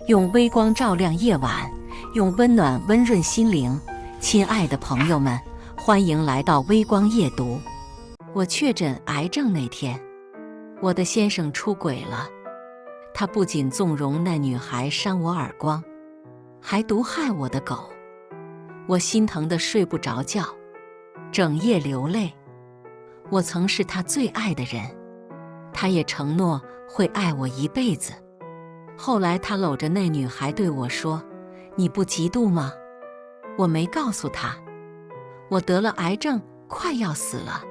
用微光照亮夜晚，用温暖温润心灵。亲爱的朋友们，欢迎来到微光夜读。我确诊癌症那天，我的先生出轨了。他不仅纵容那女孩扇我耳光，还毒害我的狗。我心疼得睡不着觉，整夜流泪。我曾是他最爱的人，他也承诺会爱我一辈子。后来他搂着那女孩对我说：“你不嫉妒吗？”我没告诉他，我得了癌症，快要死了。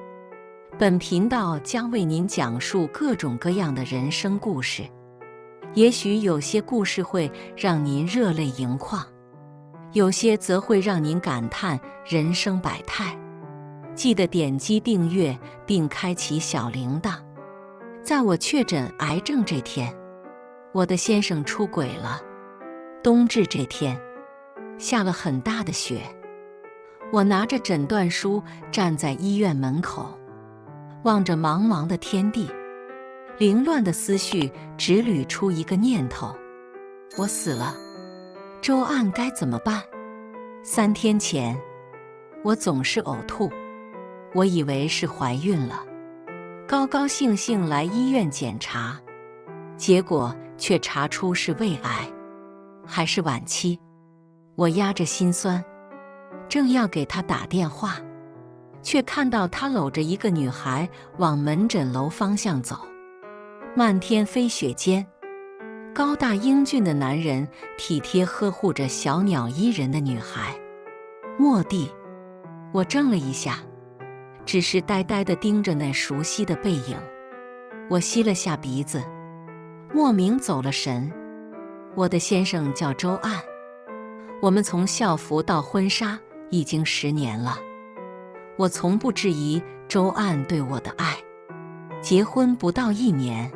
本频道将为您讲述各种各样的人生故事，也许有些故事会让您热泪盈眶，有些则会让您感叹人生百态。记得点击订阅并开启小铃铛。在我确诊癌症这天，我的先生出轨了。冬至这天，下了很大的雪。我拿着诊断书站在医院门口，望着茫茫的天地，凌乱的思绪只捋出一个念头：我死了，周案该怎么办？3天前，我总是呕吐，我以为是怀孕了，高高兴兴来医院检查，结果却查出是胃癌，还是晚期。我压着心酸，正要给他打电话，却看到他搂着一个女孩往门诊楼方向走。漫天飞雪间，高大英俊的男人体贴呵护着小鸟依人的女孩。蓦地，我怔了一下，只是呆呆地盯着那熟悉的背影。我吸了下鼻子，莫名走了神。我的先生叫周案，我们从校服到婚纱已经10年了。我从不质疑周案对我的爱。结婚不到1年，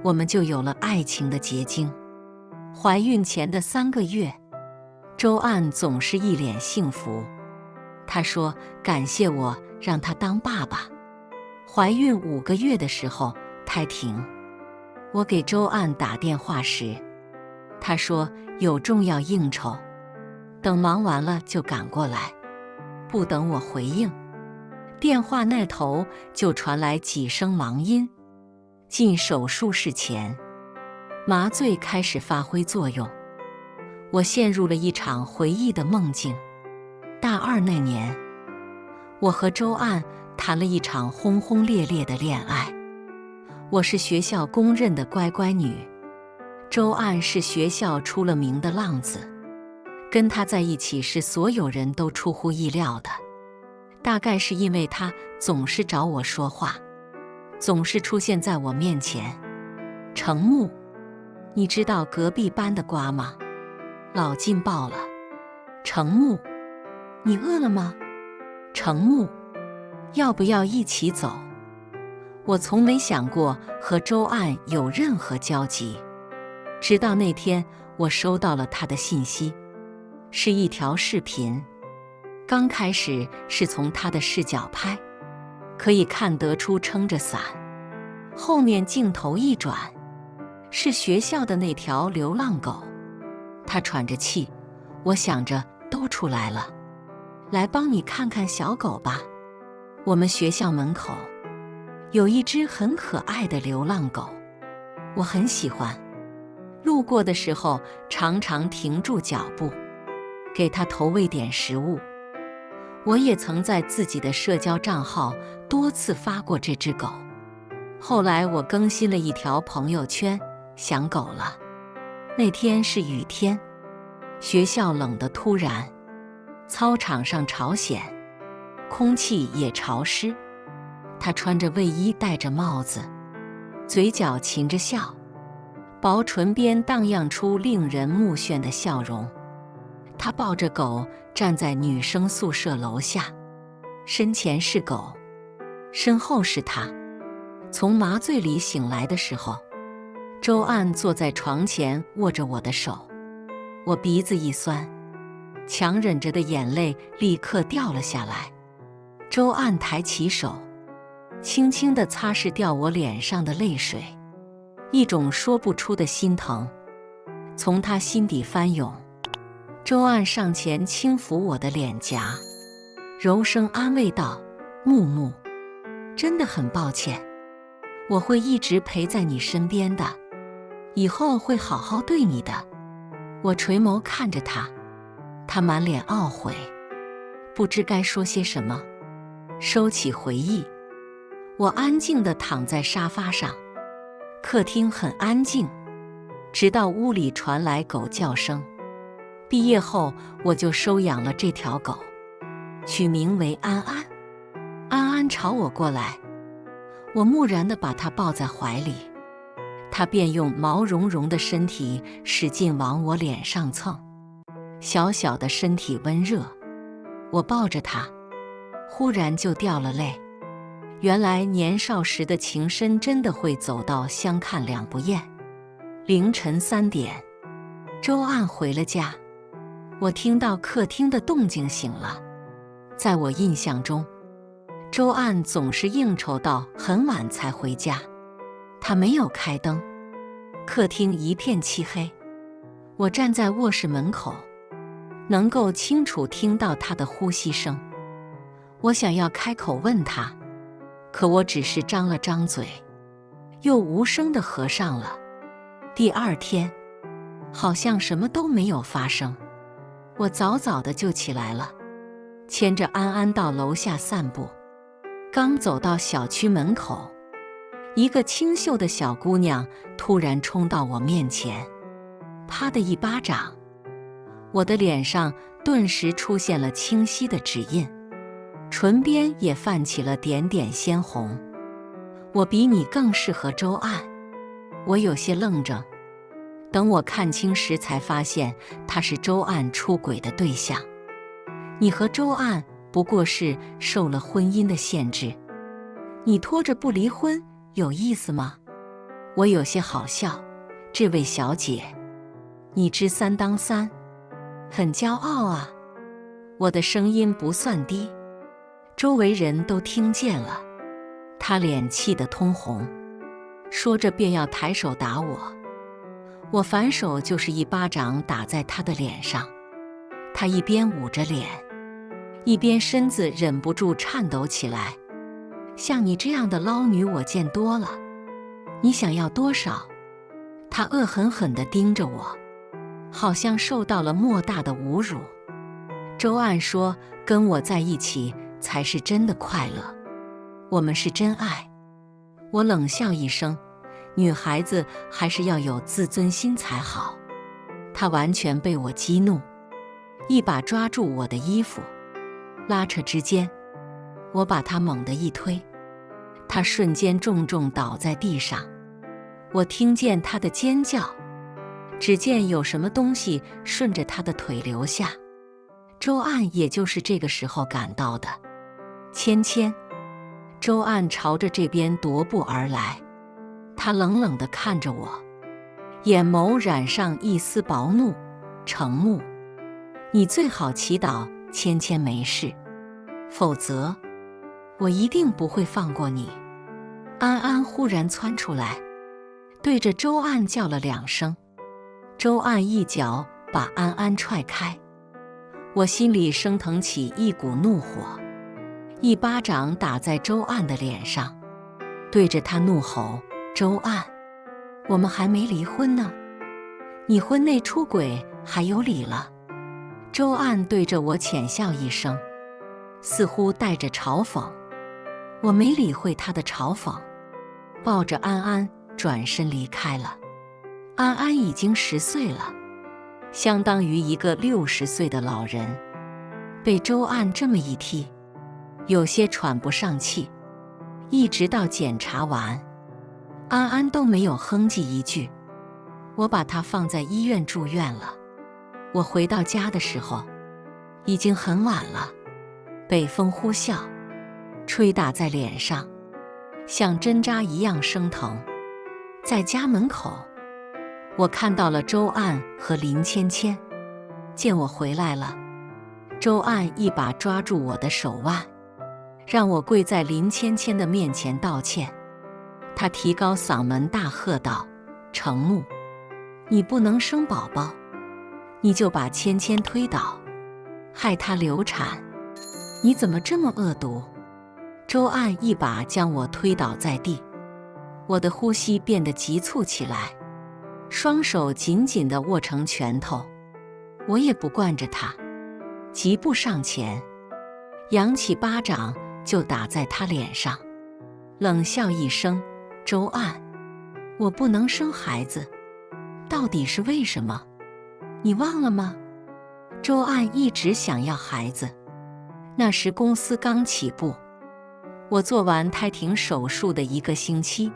我们就有了爱情的结晶。怀孕前的3个月，周案总是一脸幸福。他说感谢我让他当爸爸。怀孕5个月的时候胎停，我给周案打电话时，他说有重要应酬，等忙完了就赶过来。不等我回应，电话那头就传来几声忙音。进手术室前，麻醉开始发挥作用，我陷入了一场回忆的梦境。大2那年，我和周案谈了一场轰轰烈烈的恋爱。我是学校公认的乖乖女，周案是学校出了名的浪子。跟他在一起是所有人都出乎意料的，大概是因为他总是找我说话，总是出现在我面前。程木，你知道隔壁班的瓜吗？老劲爆了。程木，你饿了吗？程木，要不要一起走？我从没想过和周案有任何交集，直到那天我收到了他的信息，是一条视频。刚开始是从他的视角拍，可以看得出撑着伞，后面镜头一转，是学校的那条流浪狗，它喘着气。我想着都出来了，来帮你看看小狗吧。我们学校门口有一只很可爱的流浪狗，我很喜欢，路过的时候常常停住脚步，给它投喂点食物。我也曾在自己的社交账号多次发过这只狗。后来我更新了一条朋友圈，想狗了。那天是雨天，学校冷得突然，操场上朝鲜，空气也潮湿。他穿着卫衣，戴着帽子，嘴角噙着笑，薄唇边荡漾出令人目眩的笑容。他抱着狗站在女生宿舍楼下，身前是狗，身后是他。从麻醉里醒来的时候，周案坐在床前握着我的手，我鼻子一酸，强忍着的眼泪立刻掉了下来。周案抬起手，轻轻地擦拭掉我脸上的泪水，一种说不出的心疼。从他心底翻涌。周岸上前轻抚我的脸颊，柔声安慰道：“木木，真的很抱歉，我会一直陪在你身边的，以后会好好对你的。”我垂眸看着他，他满脸懊悔，不知该说些什么，收起回忆。我安静地躺在沙发上，客厅很安静，直到屋里传来狗叫声。毕业后，我就收养了这条狗，取名为安安。安安朝我过来，我木然地把它抱在怀里，它便用毛茸茸的身体使劲往我脸上蹭，小小的身体温热。我抱着它，忽然就掉了泪。原来年少时的情深真的会走到相看两不厌。凌晨3点，周岸回了家，我听到客厅的动静醒了。在我印象中，周岸总是应酬到很晚才回家，他没有开灯，客厅一片漆黑。我站在卧室门口，能够清楚听到他的呼吸声。我想要开口问他，可我只是张了张嘴，又无声地合上了。第二天，好像什么都没有发生。我早早的就起来了，牵着安安到楼下散步。刚走到小区门口，一个清秀的小姑娘突然冲到我面前，啪的一巴掌，我的脸上顿时出现了清晰的指印，唇边也泛起了点点鲜红。我比你更适合周岸。我有些愣怔，等我看清时才发现他是周岸出轨的对象。你和周岸不过是受了婚姻的限制，你拖着不离婚有意思吗？我有些好笑，这位小姐，你知三当三，很骄傲啊。我的声音不算低，周围人都听见了。他脸气得通红，说着便要抬手打我。我反手就是一巴掌打在他的脸上，他一边捂着脸，一边身子忍不住颤抖起来。像你这样的捞女我见多了，你想要多少？他恶狠狠地盯着我，好像受到了莫大的侮辱。周岸说，跟我在一起才是真的快乐，我们是真爱。我冷笑一声，女孩子还是要有自尊心才好。他完全被我激怒，一把抓住我的衣服，拉扯之间，我把他猛地一推，他瞬间重重倒在地上。我听见他的尖叫，只见有什么东西顺着他的腿流下。周岸也就是这个时候赶到的。芊芊，周岸朝着这边踱步而来，他冷冷地看着我，眼眸染上一丝薄怒。程木，你最好祈祷芊芊没事，否则我一定不会放过你。安安忽然窜出来，对着周岸叫了2声。周岸一脚把安安踹开，我心里升腾起一股怒火，一巴掌打在周岸的脸上，对着他怒吼：周岸，我们还没离婚呢，你婚内出轨还有理了？周岸对着我浅笑一声，似乎带着嘲讽。我没理会他的嘲讽，抱着安安转身离开了。安安已经10岁了，相当于一个60岁的老人，被周岸这么一踢，有些喘不上气。一直到检查完，安安都没有哼唧一句。我把她放在医院住院了。我回到家的时候，已经很晚了。北风呼啸，吹打在脸上，像针扎一样生疼。在家门口，我看到了周岸和林芊芊。见我回来了，周岸一把抓住我的手腕，让我跪在林芊芊的面前道歉。他提高嗓门大喝道：程木，你不能生宝宝，你就把芊芊推倒，害她流产，你怎么这么恶毒？周岸一把将我推倒在地，我的呼吸变得急促起来，双手紧紧地握成拳头。我也不惯着他，疾步上前，扬起巴掌就打在他脸上，冷笑一声：周岸，我不能生孩子，到底是为什么？你忘了吗？周岸一直想要孩子，那时公司刚起步，我做完胎停手术的1个星期，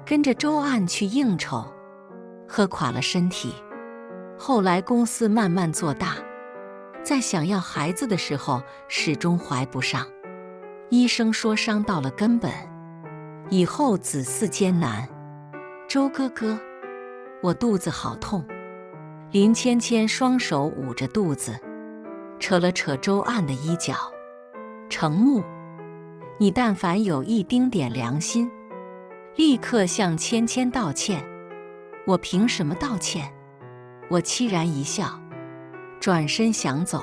跟着周岸去应酬，喝垮了身体。后来公司慢慢做大，在想要孩子的时候始终怀不上，医生说伤到了根本，以后子嗣艰难。周哥哥，我肚子好痛。林芊芊双手捂着肚子，扯了扯周岸的衣角。程木，你但凡有一丁点良心，立刻向芊芊道歉。我凭什么道歉？我凄然一笑，转身想走，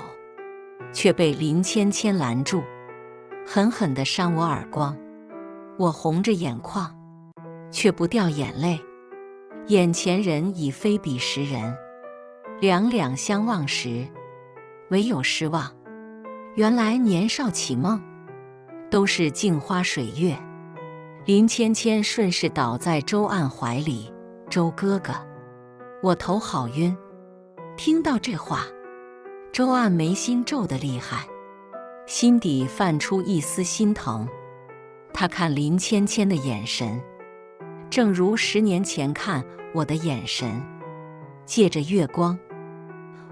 却被林芊芊拦住，狠狠地扇我耳光。我红着眼眶，却不掉眼泪。眼前人已非彼时人，两两相望时，唯有失望。原来年少起梦，都是镜花水月。林芊芊顺势倒在周岸怀里，周哥哥，我头好晕。听到这话，周岸眉心皱得厉害，心底泛出一丝心疼。他看林芊芊的眼神，正如10年前看我的眼神。借着月光，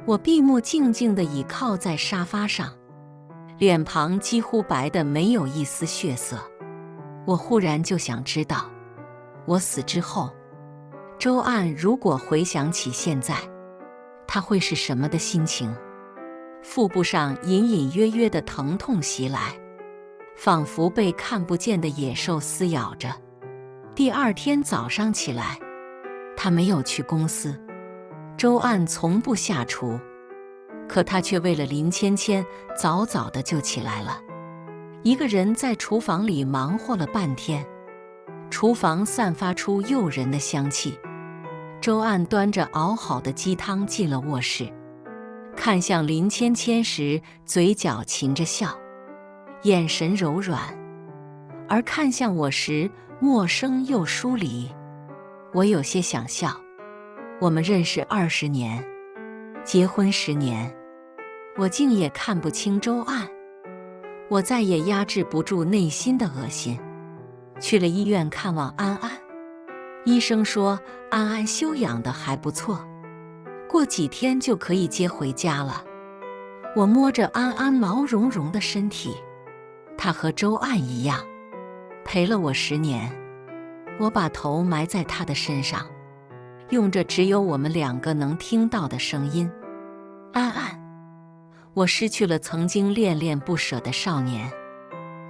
我闭目静静地倚靠在沙发上，脸庞几乎白得没有一丝血色。我忽然就想知道，我死之后，周岸如果回想起现在，他会是什么的心情？腹部上隐隐约约的疼痛袭来，仿佛被看不见的野兽撕咬着。第2天早上起来，他没有去公司。周岸从不下厨，可他却为了林芊芊早早的就起来了，一个人在厨房里忙活了半天。厨房散发出诱人的香气。周岸端着熬好的鸡汤进了卧室，看向林芊芊时，嘴角噙着笑，眼神柔软；而看向我时，陌生又疏离。我有些想笑，我们认识20年，结婚10年，我竟也看不清周岸。我再也压制不住内心的恶心，去了医院看望安安。医生说安安休养得还不错，过几天就可以接回家了。我摸着安安毛茸茸的身体，她和周岸一样，陪了我10年。我把头埋在她的身上，用着只有我们2个能听到的声音：安安，我失去了曾经恋恋不舍的少年，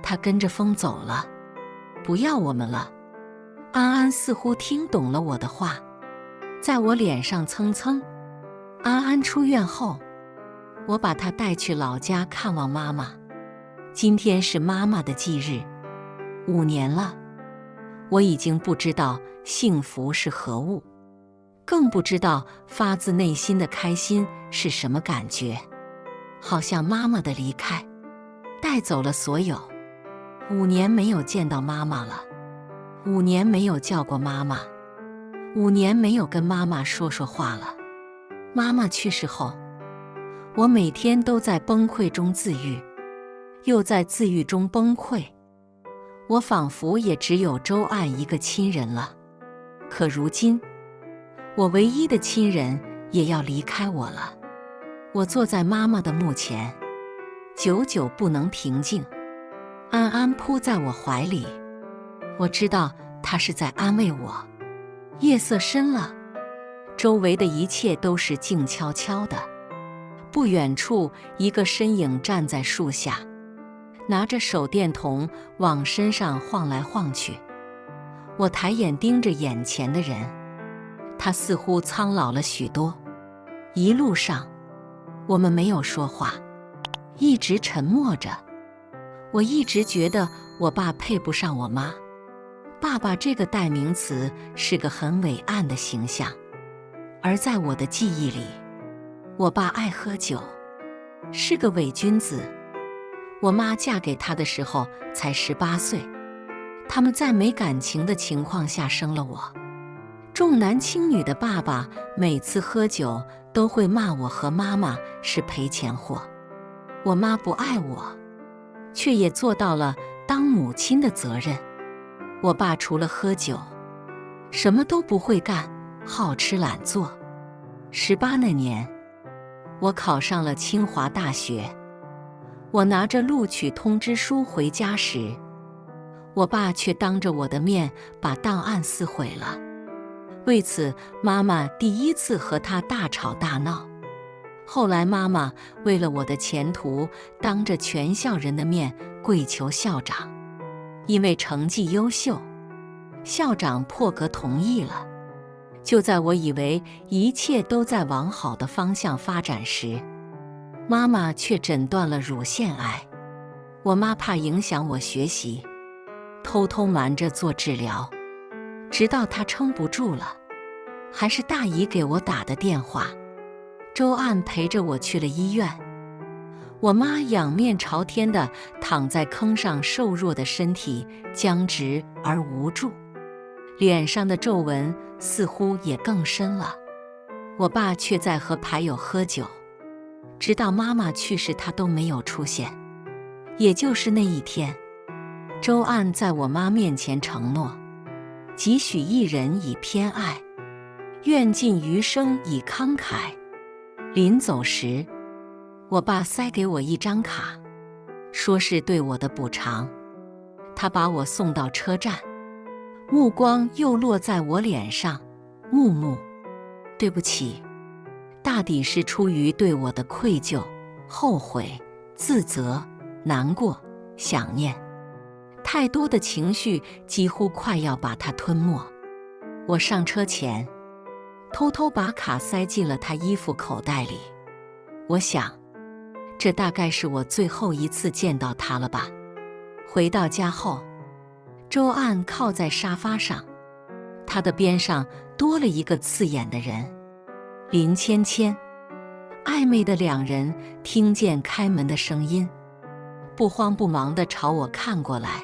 他跟着风走了，不要我们了。安安似乎听懂了我的话，在我脸上蹭蹭。安安出院后，我把她带去老家看望妈妈。今天是妈妈的忌日，5年了，我已经不知道幸福是何物，更不知道发自内心的开心是什么感觉。好像妈妈的离开带走了所有。5年没有见到妈妈了，5年没有叫过妈妈，5年没有跟妈妈说说话了。妈妈去世后，我每天都在崩溃中自愈，又在自愈中崩溃。我仿佛也只有周岸一个亲人了。可如今，我唯一的亲人也要离开我了。我坐在妈妈的墓前，久久不能平静。安安扑在我怀里，我知道她是在安慰我。夜色深了，周围的一切都是静悄悄的。不远处，一个身影站在树下，拿着手电筒往身上晃来晃去。我抬眼盯着眼前的人，他似乎苍老了许多。一路上，我们没有说话，一直沉默着。我一直觉得我爸配不上我妈。爸爸这个代名词是个很伟岸的形象，而在我的记忆里，我爸爱喝酒，是个伪君子。我妈嫁给他的时候才18岁，他们在没感情的情况下生了我。重男轻女的爸爸每次喝酒都会骂我和妈妈是赔钱货。我妈不爱我，却也做到了当母亲的责任。我爸除了喝酒，什么都不会干，好吃懒做。18那年，我考上了清华大学。我拿着录取通知书回家时，我爸却当着我的面把档案撕毁了。为此，妈妈第一次和他大吵大闹。后来，妈妈为了我的前途，当着全校人的面跪求校长。因为成绩优秀，校长破格同意了。就在我以为一切都在往好的方向发展时，妈妈却诊断了乳腺癌。我妈怕影响我学习，偷偷瞒着做治疗，直到她撑不住了，还是大姨给我打的电话。周岸陪着我去了医院。我妈仰面朝天地躺在坑上，瘦弱的身体僵直而无助，脸上的皱纹似乎也更深了。我爸却在和牌友喝酒，直到妈妈去世他都没有出现。也就是那一天，周岸在我妈面前承诺，几许一人以偏爱，愿尽余生以慷慨。临走时，我爸塞给我一张卡，说是对我的补偿。他把我送到车站，目光又落在我脸上。木木，对不起，大抵是出于对我的愧疚、后悔、自责、难过、想念，太多的情绪几乎快要把他吞没。我上车前，偷偷把卡塞进了他衣服口袋里。我想，这大概是我最后一次见到他了吧。回到家后，周岸靠在沙发上，他的边上多了一个刺眼的人，林芊芊。暧昧的两人听见开门的声音，不慌不忙地朝我看过来，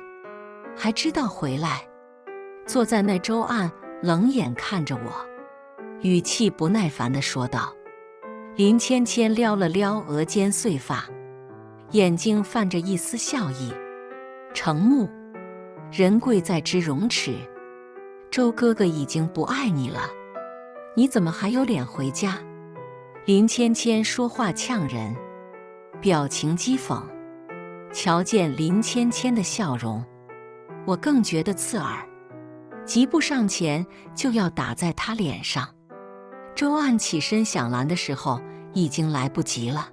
还知道回来。坐在那周岸冷眼看着我，语气不耐烦地说道。林芊芊撩了撩额间碎发，眼睛泛着一丝笑意。程木，人贵在知荣耻，周哥哥已经不爱你了，你怎么还有脸回家？林芊芊说话呛人，表情讥讽。瞧见林芊芊的笑容，我更觉得刺耳，急步上前就要打在她脸上。周岸起身想拦的时候，已经来不及了。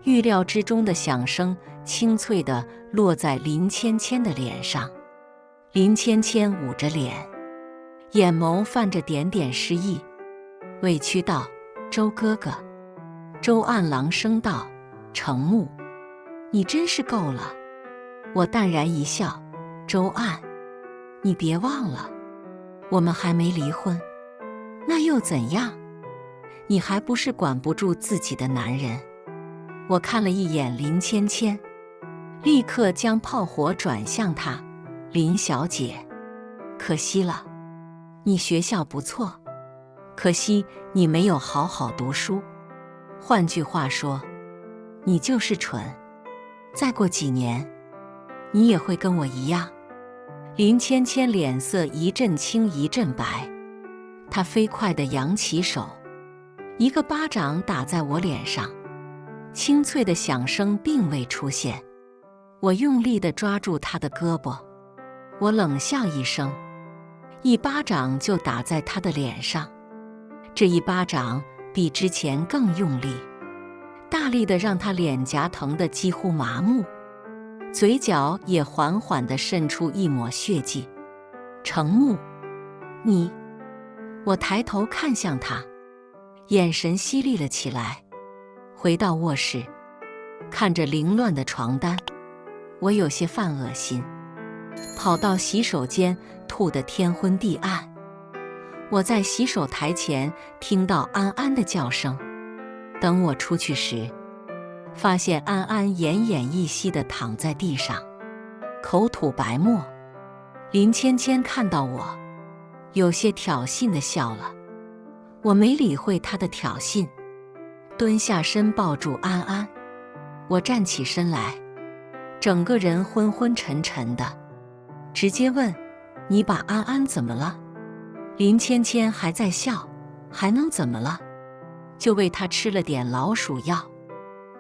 预料之中的响声清脆地落在林芊芊的脸上。林芊芊捂着脸，眼眸泛着点点失意，委屈道：“周哥哥。”周岸朗声道：“程木，你真是够了。”我淡然一笑：“周岸，你别忘了，我们还没离婚。那又怎样？你还不是管不住自己的男人。”我看了一眼林芊芊，立刻将炮火转向她：“林小姐，可惜了，你学校不错，可惜你没有好好读书。换句话说，你就是蠢。再过几年，你也会跟我一样。”林芊芊脸色一阵青一阵白，她飞快地扬起手，一个巴掌打在我脸上。清脆的响声并未出现，我用力地抓住她的胳膊，我冷笑一声，一巴掌就打在她的脸上。这一巴掌比之前更用力，大力地让她脸颊疼得几乎麻木，嘴角也缓缓地渗出一抹血迹。程木，你……我抬头看向他，眼神犀利了起来。回到卧室，看着凌乱的床单，我有些犯恶心，跑到洗手间吐得天昏地暗。我在洗手台前听到安安的叫声，等我出去时，发现安安奄奄一息地躺在地上，口吐白沫。林芊芊看到我，有些挑衅地笑了。我没理会她的挑衅，蹲下身抱住安安。我站起身来，整个人昏昏沉沉的，直接问：你把安安怎么了？林芊芊还在笑，还能怎么了？就喂她吃了点老鼠药。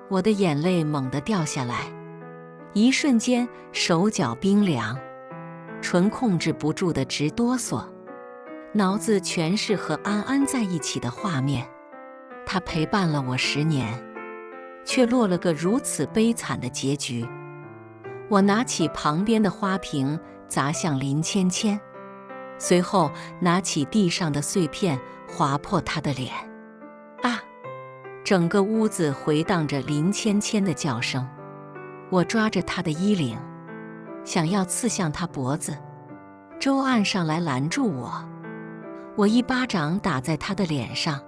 我的眼泪猛地掉下来，一瞬间手脚冰凉，唇控制不住的直哆嗦，脑子全是和安安在一起的画面。她陪伴了我10年，却落了个如此悲惨的结局。我拿起旁边的花瓶砸向林芊芊，随后拿起地上的碎片划破她的脸。啊！整个屋子回荡着林芊芊的叫声。我抓着她的衣领，想要刺向她脖子。周岸上来拦住我，我一巴掌打在她的脸上。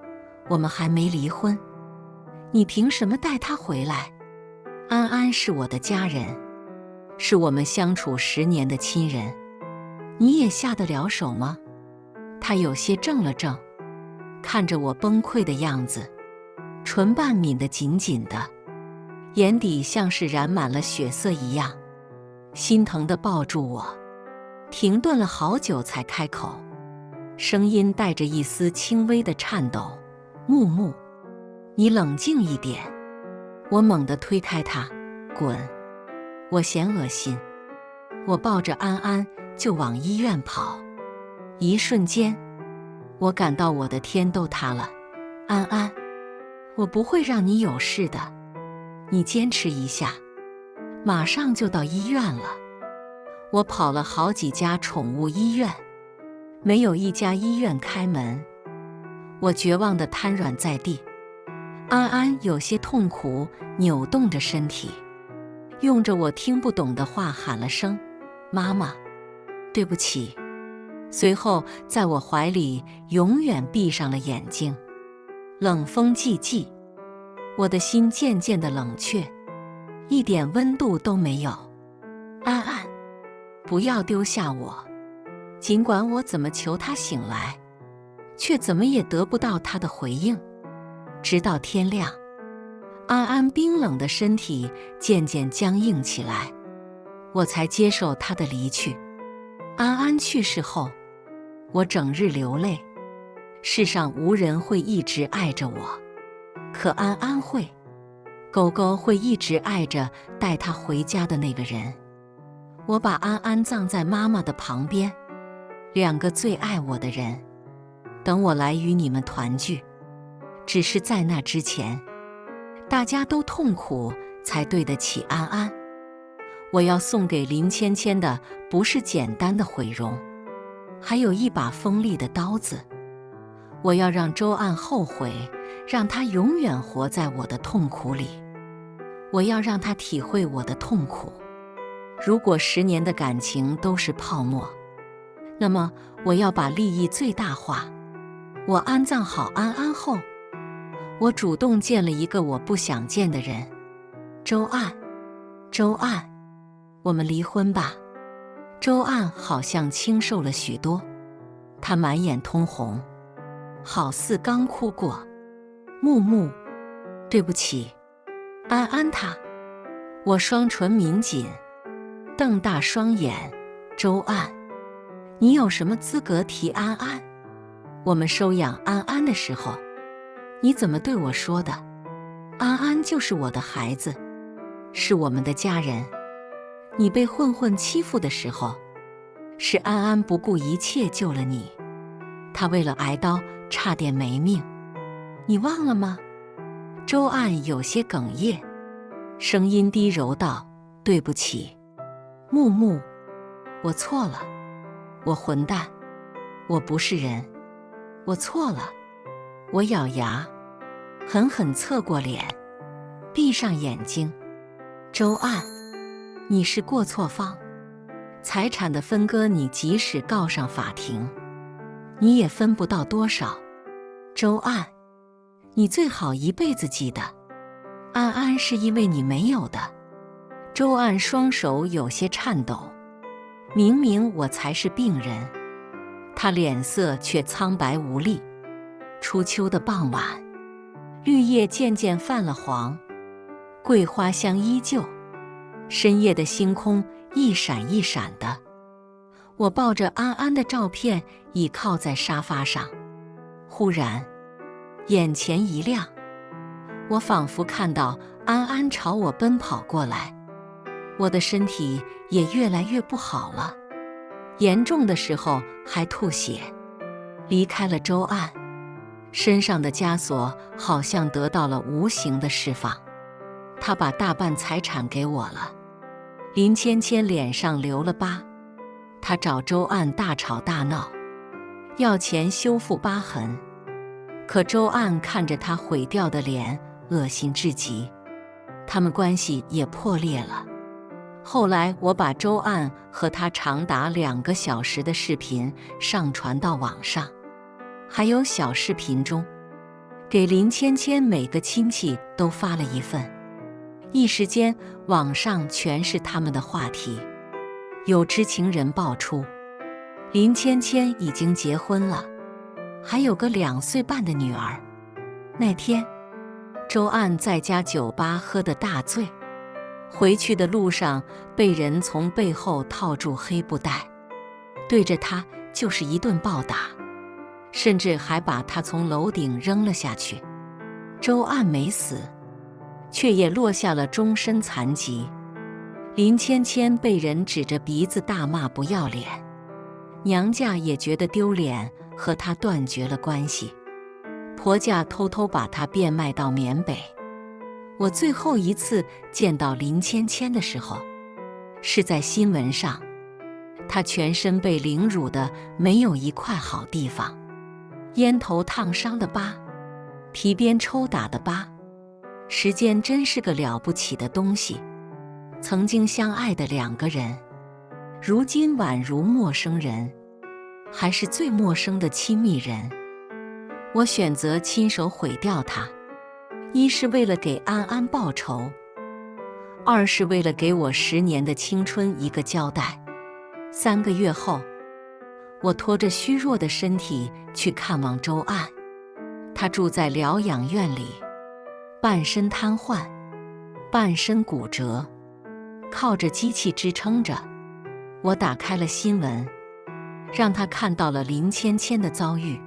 我们还没离婚，你凭什么带她回来？安安是我的家人，是我们相处10年的亲人，你也下得了手吗？她有些怔了怔，看着我崩溃的样子，唇瓣抿得紧紧的，眼底像是染满了血色一样，心疼地抱住我，停顿了好久才开口，声音带着一丝轻微的颤抖：木木，你冷静一点。我猛地推开他，滚！我嫌恶心。我抱着安安就往医院跑。一瞬间，我感到我的天都塌了。安安，我不会让你有事的，你坚持一下，马上就到医院了。我跑了好几家宠物医院，没有一家医院开门。我绝望地瘫软在地。安安有些痛苦，扭动着身体，用着我听不懂的话喊了声：妈妈，对不起。随后在我怀里永远闭上了眼睛。冷风寂寂，我的心渐渐地冷却，一点温度都没有。安安，不要丢下我。尽管我怎么求他醒来，却怎么也得不到他的回应。直到天亮，安安冰冷的身体渐渐僵硬起来，我才接受他的离去。安安去世后，我整日流泪。世上无人会一直爱着我，可安安会。狗狗会一直爱着带它回家的那个人。我把安安葬在妈妈的旁边，2个最爱我的人，等我来与你们团聚。只是在那之前，大家都痛苦才对得起安安。我要送给林芊芊的不是简单的毁容，还有一把锋利的刀子。我要让周岸后悔，让他永远活在我的痛苦里。我要让他体会我的痛苦。如果10年的感情都是泡沫，那么我要把利益最大化。我安葬好安安后，我主动见了一个我不想见的人。周岸，周岸，我们离婚吧。周岸好像清瘦了许多，他满眼通红，好似刚哭过。木木，对不起。安安他，我双唇抿紧，瞪大双眼。周岸，你有什么资格提安安？我们收养安安的时候，你怎么对我说的？安安就是我的孩子，是我们的家人。你被混混欺负的时候，是安安不顾一切救了你，他为了挨刀差点没命，你忘了吗？周岸有些哽咽，声音低柔道：对不起，木木，我错了，我混蛋，我不是人，我错了。我咬牙，狠狠侧过脸，闭上眼睛。周岸，你是过错方，财产的分割你即使告上法庭，你也分不到多少。周岸，你最好一辈子记得，安安是因为你没有的。周岸双手有些颤抖，明明我才是病人，他脸色却苍白无力。初秋的傍晚，绿叶渐渐泛了黄，桂花香依旧，深夜的星空一闪一闪的。我抱着安安的照片倚靠在沙发上，忽然眼前一亮，我仿佛看到安安朝我奔跑过来。我的身体也越来越不好了，严重的时候还吐血。离开了周岸，身上的枷锁好像得到了无形的释放。他把大半财产给我了。林芊芊脸上留了疤，他找周岸大吵大闹，要钱修复疤痕。可周岸看着他毁掉的脸，恶心至极，他们关系也破裂了。后来我把周岸和他长达2个小时的视频上传到网上，还有小视频中给林芊芊每个亲戚都发了一份。一时间网上全是他们的话题。有知情人爆出，林芊芊已经结婚了，还有个2岁半的女儿。那天周岸在家酒吧喝得大醉，回去的路上被人从背后套住黑布带，对着他就是一顿暴打，甚至还把他从楼顶扔了下去。周岸没死，却也落下了终身残疾。林芊芊被人指着鼻子大骂不要脸，娘家也觉得丢脸，和她断绝了关系。婆家偷偷把她变卖到缅北。我最后一次见到林芊芊的时候，是在新闻上，她全身被凌辱的没有一块好地方，烟头烫伤的疤，皮鞭抽打的疤。时间真是个了不起的东西，曾经相爱的2个人，如今宛如陌生人，还是最陌生的亲密人。我选择亲手毁掉它，一是为了给安安报仇，2是为了给我10年的青春一个交代。3个月后，我拖着虚弱的身体去看望周岸，他住在疗养院里，半身瘫痪，半身骨折，靠着机器支撑着。我打开了新闻，让他看到了林芊芊的遭遇，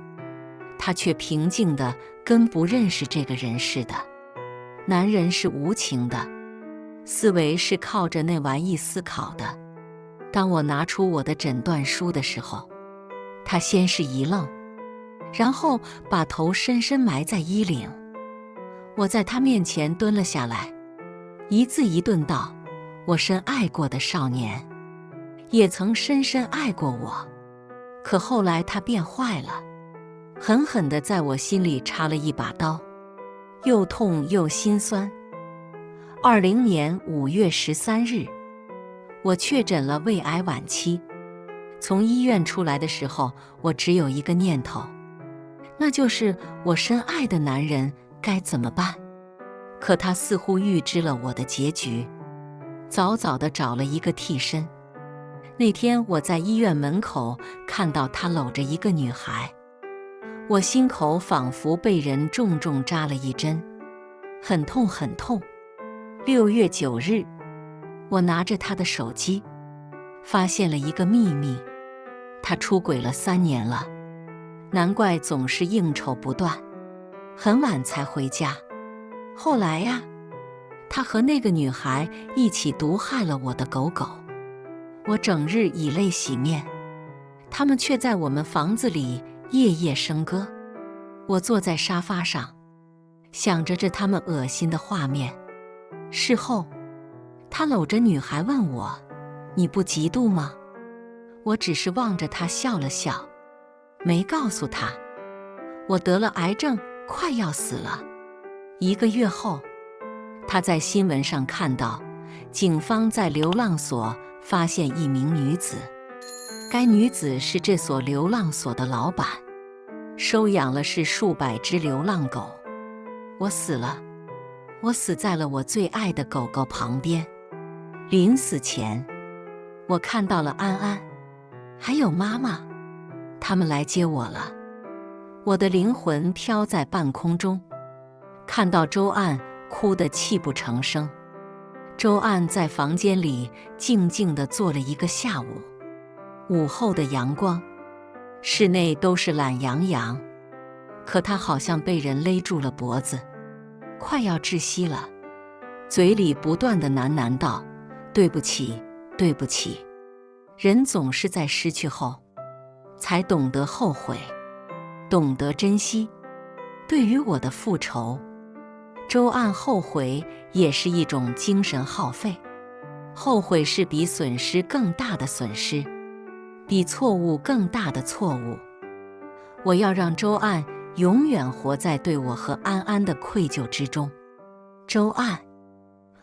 他却平静的跟不认识这个人似的。男人是无情的，思维是靠着那玩意思考的。当我拿出我的诊断书的时候，他先是一愣，然后把头深深埋在衣领。我在他面前蹲了下来，一字一顿道：我深爱过的少年，也曾深深爱过我。可后来他变坏了，狠狠地在我心里插了一把刀，又痛又心酸。20年5月13日，我确诊了胃癌晚期。从医院出来的时候，我只有一个念头，那就是我深爱的男人该怎么办？可他似乎预知了我的结局，早早地找了一个替身。那天我在医院门口看到他搂着一个女孩，我心口仿佛被人重重扎了一针，很痛很痛。6月9日，我拿着他的手机，发现了一个秘密，他出轨了3年了，难怪总是应酬不断，很晚才回家。后来呀，他和那个女孩一起毒害了我的狗狗。我整日以泪洗面，他们却在我们房子里夜夜笙歌。我坐在沙发上，想着他们恶心的画面。事后，他搂着女孩问我：“你不嫉妒吗？”我只是望着他笑了笑，没告诉他。我得了癌症，快要死了。1个月后，他在新闻上看到，警方在流浪所发现一名女子，该女子是这所流浪所的老板，收养了数百只流浪狗。我死了，我死在了我最爱的狗狗旁边。临死前，我看到了安安，还有妈妈，他们来接我了。我的灵魂飘在半空中，看到周岸哭得泣不成声。周岸在房间里静静地坐了1个下午。午后的阳光，室内都是懒洋洋，可他好像被人勒住了脖子，快要窒息了，嘴里不断地喃喃道：“对不起，对不起。”人总是在失去后，才懂得后悔，懂得珍惜。对于我的复仇，周岸后悔也是一种精神耗费。后悔是比损失更大的损失，比错误更大的错误。我要让周岸永远活在对我和安安的愧疚之中。周岸，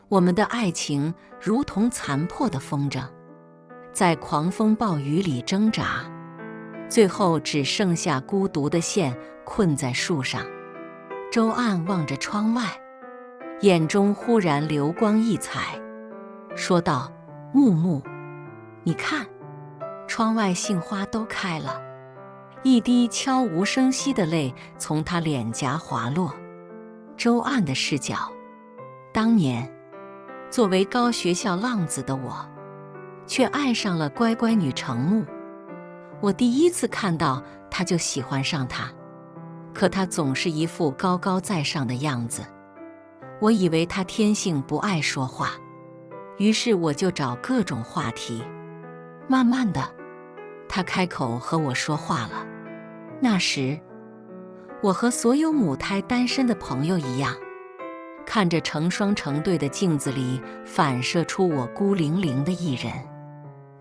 我们的爱情如同残破的风筝，在狂风暴雨里挣扎，最后只剩下孤独的线困在树上。周岸望着窗外，眼中忽然流光溢彩，说道：“木木，你看，窗外杏花都开了。”一滴悄无声息的泪从他脸颊滑落。周岸的视角，当年作为高学校浪子的我，却爱上了乖乖女程木。我第一次看到他就喜欢上他，可他总是一副高高在上的样子。我以为他天性不爱说话，于是我就找各种话题。慢慢的，他开口和我说话了。那时，我和所有母胎单身的朋友一样，看着成双成对的镜子里反射出我孤零零的一人，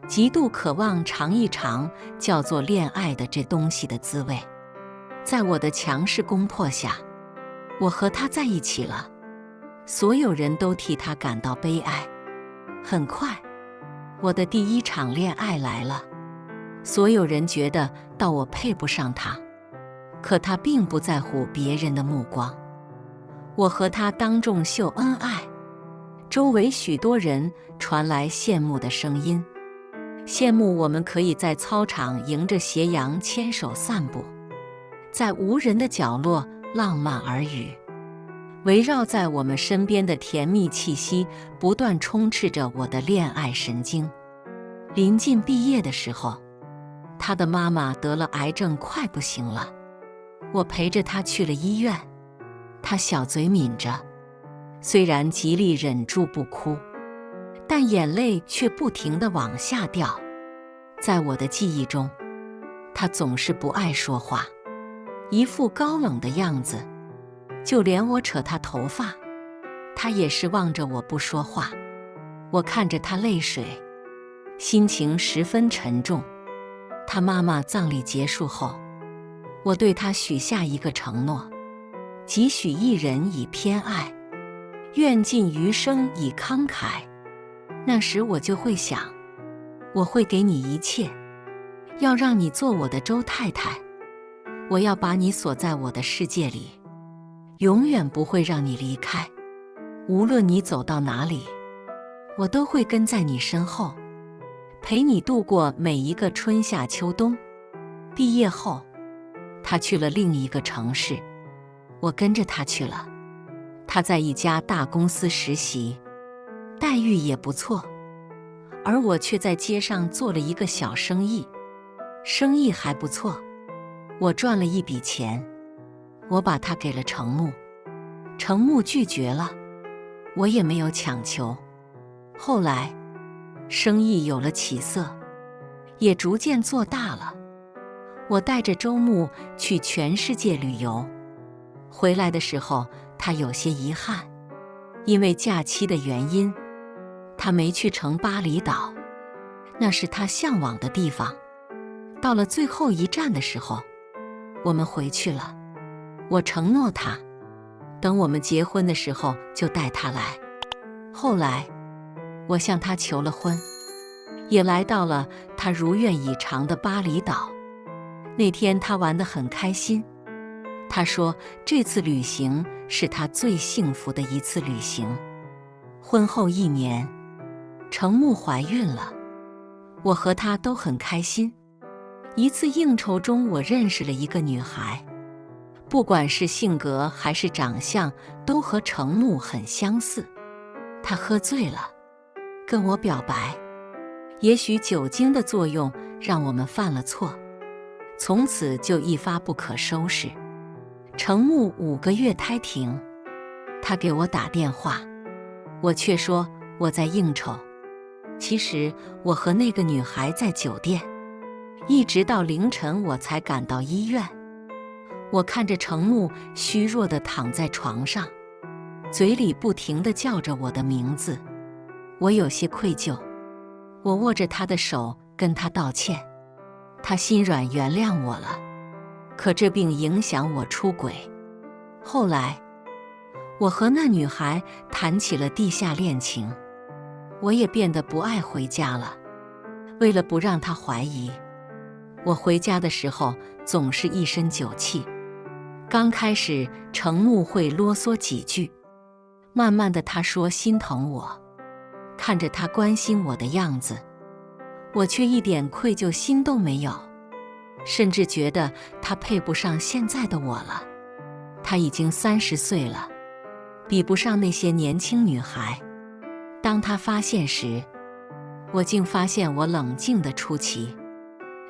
极度渴望尝一尝叫做恋爱的这东西的滋味。在我的强势攻破下，我和他在一起了。所有人都替他感到悲哀。很快，我的第一场恋爱来了。所有人觉得到我配不上他，可他并不在乎别人的目光。我和他当众秀恩爱，周围许多人传来羡慕的声音，羡慕我们可以在操场迎着斜阳牵手散步，在无人的角落浪漫耳语。围绕在我们身边的甜蜜气息不断充斥着我的恋爱神经。临近毕业的时候，他的妈妈得了癌症，快不行了。我陪着他去了医院，他小嘴抿着，虽然极力忍住不哭，但眼泪却不停地往下掉。在我的记忆中，他总是不爱说话，一副高冷的样子。就连我扯他头发，他也是望着我不说话。我看着他泪水，心情十分沉重。他妈妈葬礼结束后，我对他许下一个承诺：几许一人以偏爱，愿尽余生以慷慨。那时我就会想，我会给你一切，要让你做我的周太太，我要把你锁在我的世界里，永远不会让你离开。无论你走到哪里，我都会跟在你身后，陪你度过每一个春夏秋冬。毕业后，他去了另一个城市，我跟着他去了。他在一家大公司实习，待遇也不错，而我却在街上做了一个小生意，生意还不错，我赚了一笔钱。我把它给了程木，程木拒绝了，我也没有强求。后来，生意有了起色，也逐渐做大了。我带着周木去全世界旅游，回来的时候，他有些遗憾，因为假期的原因，他没去成巴厘岛，那是他向往的地方。到了最后一站的时候，我们回去了。我承诺他，等我们结婚的时候就带他来。后来，我向他求了婚，也来到了他如愿以偿的巴厘岛。那天他玩得很开心，他说这次旅行是他最幸福的一次旅行。婚后1年，程木怀孕了，我和她都很开心。一次应酬中，我认识了一个女孩，不管是性格还是长相，都和程木很相似。她喝醉了，跟我表白，也许酒精的作用让我们犯了错，从此就一发不可收拾。程木5个月胎停，他给我打电话，我却说我在应酬。其实我和那个女孩在酒店，一直到凌晨我才赶到医院。我看着程木虚弱地躺在床上，嘴里不停地叫着我的名字，我有些愧疚。我握着他的手跟他道歉，他心软原谅我了。可这并影响我出轨。后来，我和那女孩谈起了地下恋情，我也变得不爱回家了。为了不让她怀疑，我回家的时候总是一身酒气。刚开始，程木会啰嗦几句，慢慢的他说心疼我，看着他关心我的样子，我却一点愧疚心都没有。甚至觉得他配不上现在的我了。他已经30岁了，比不上那些年轻女孩。当他发现时，我竟发现我冷静得出奇。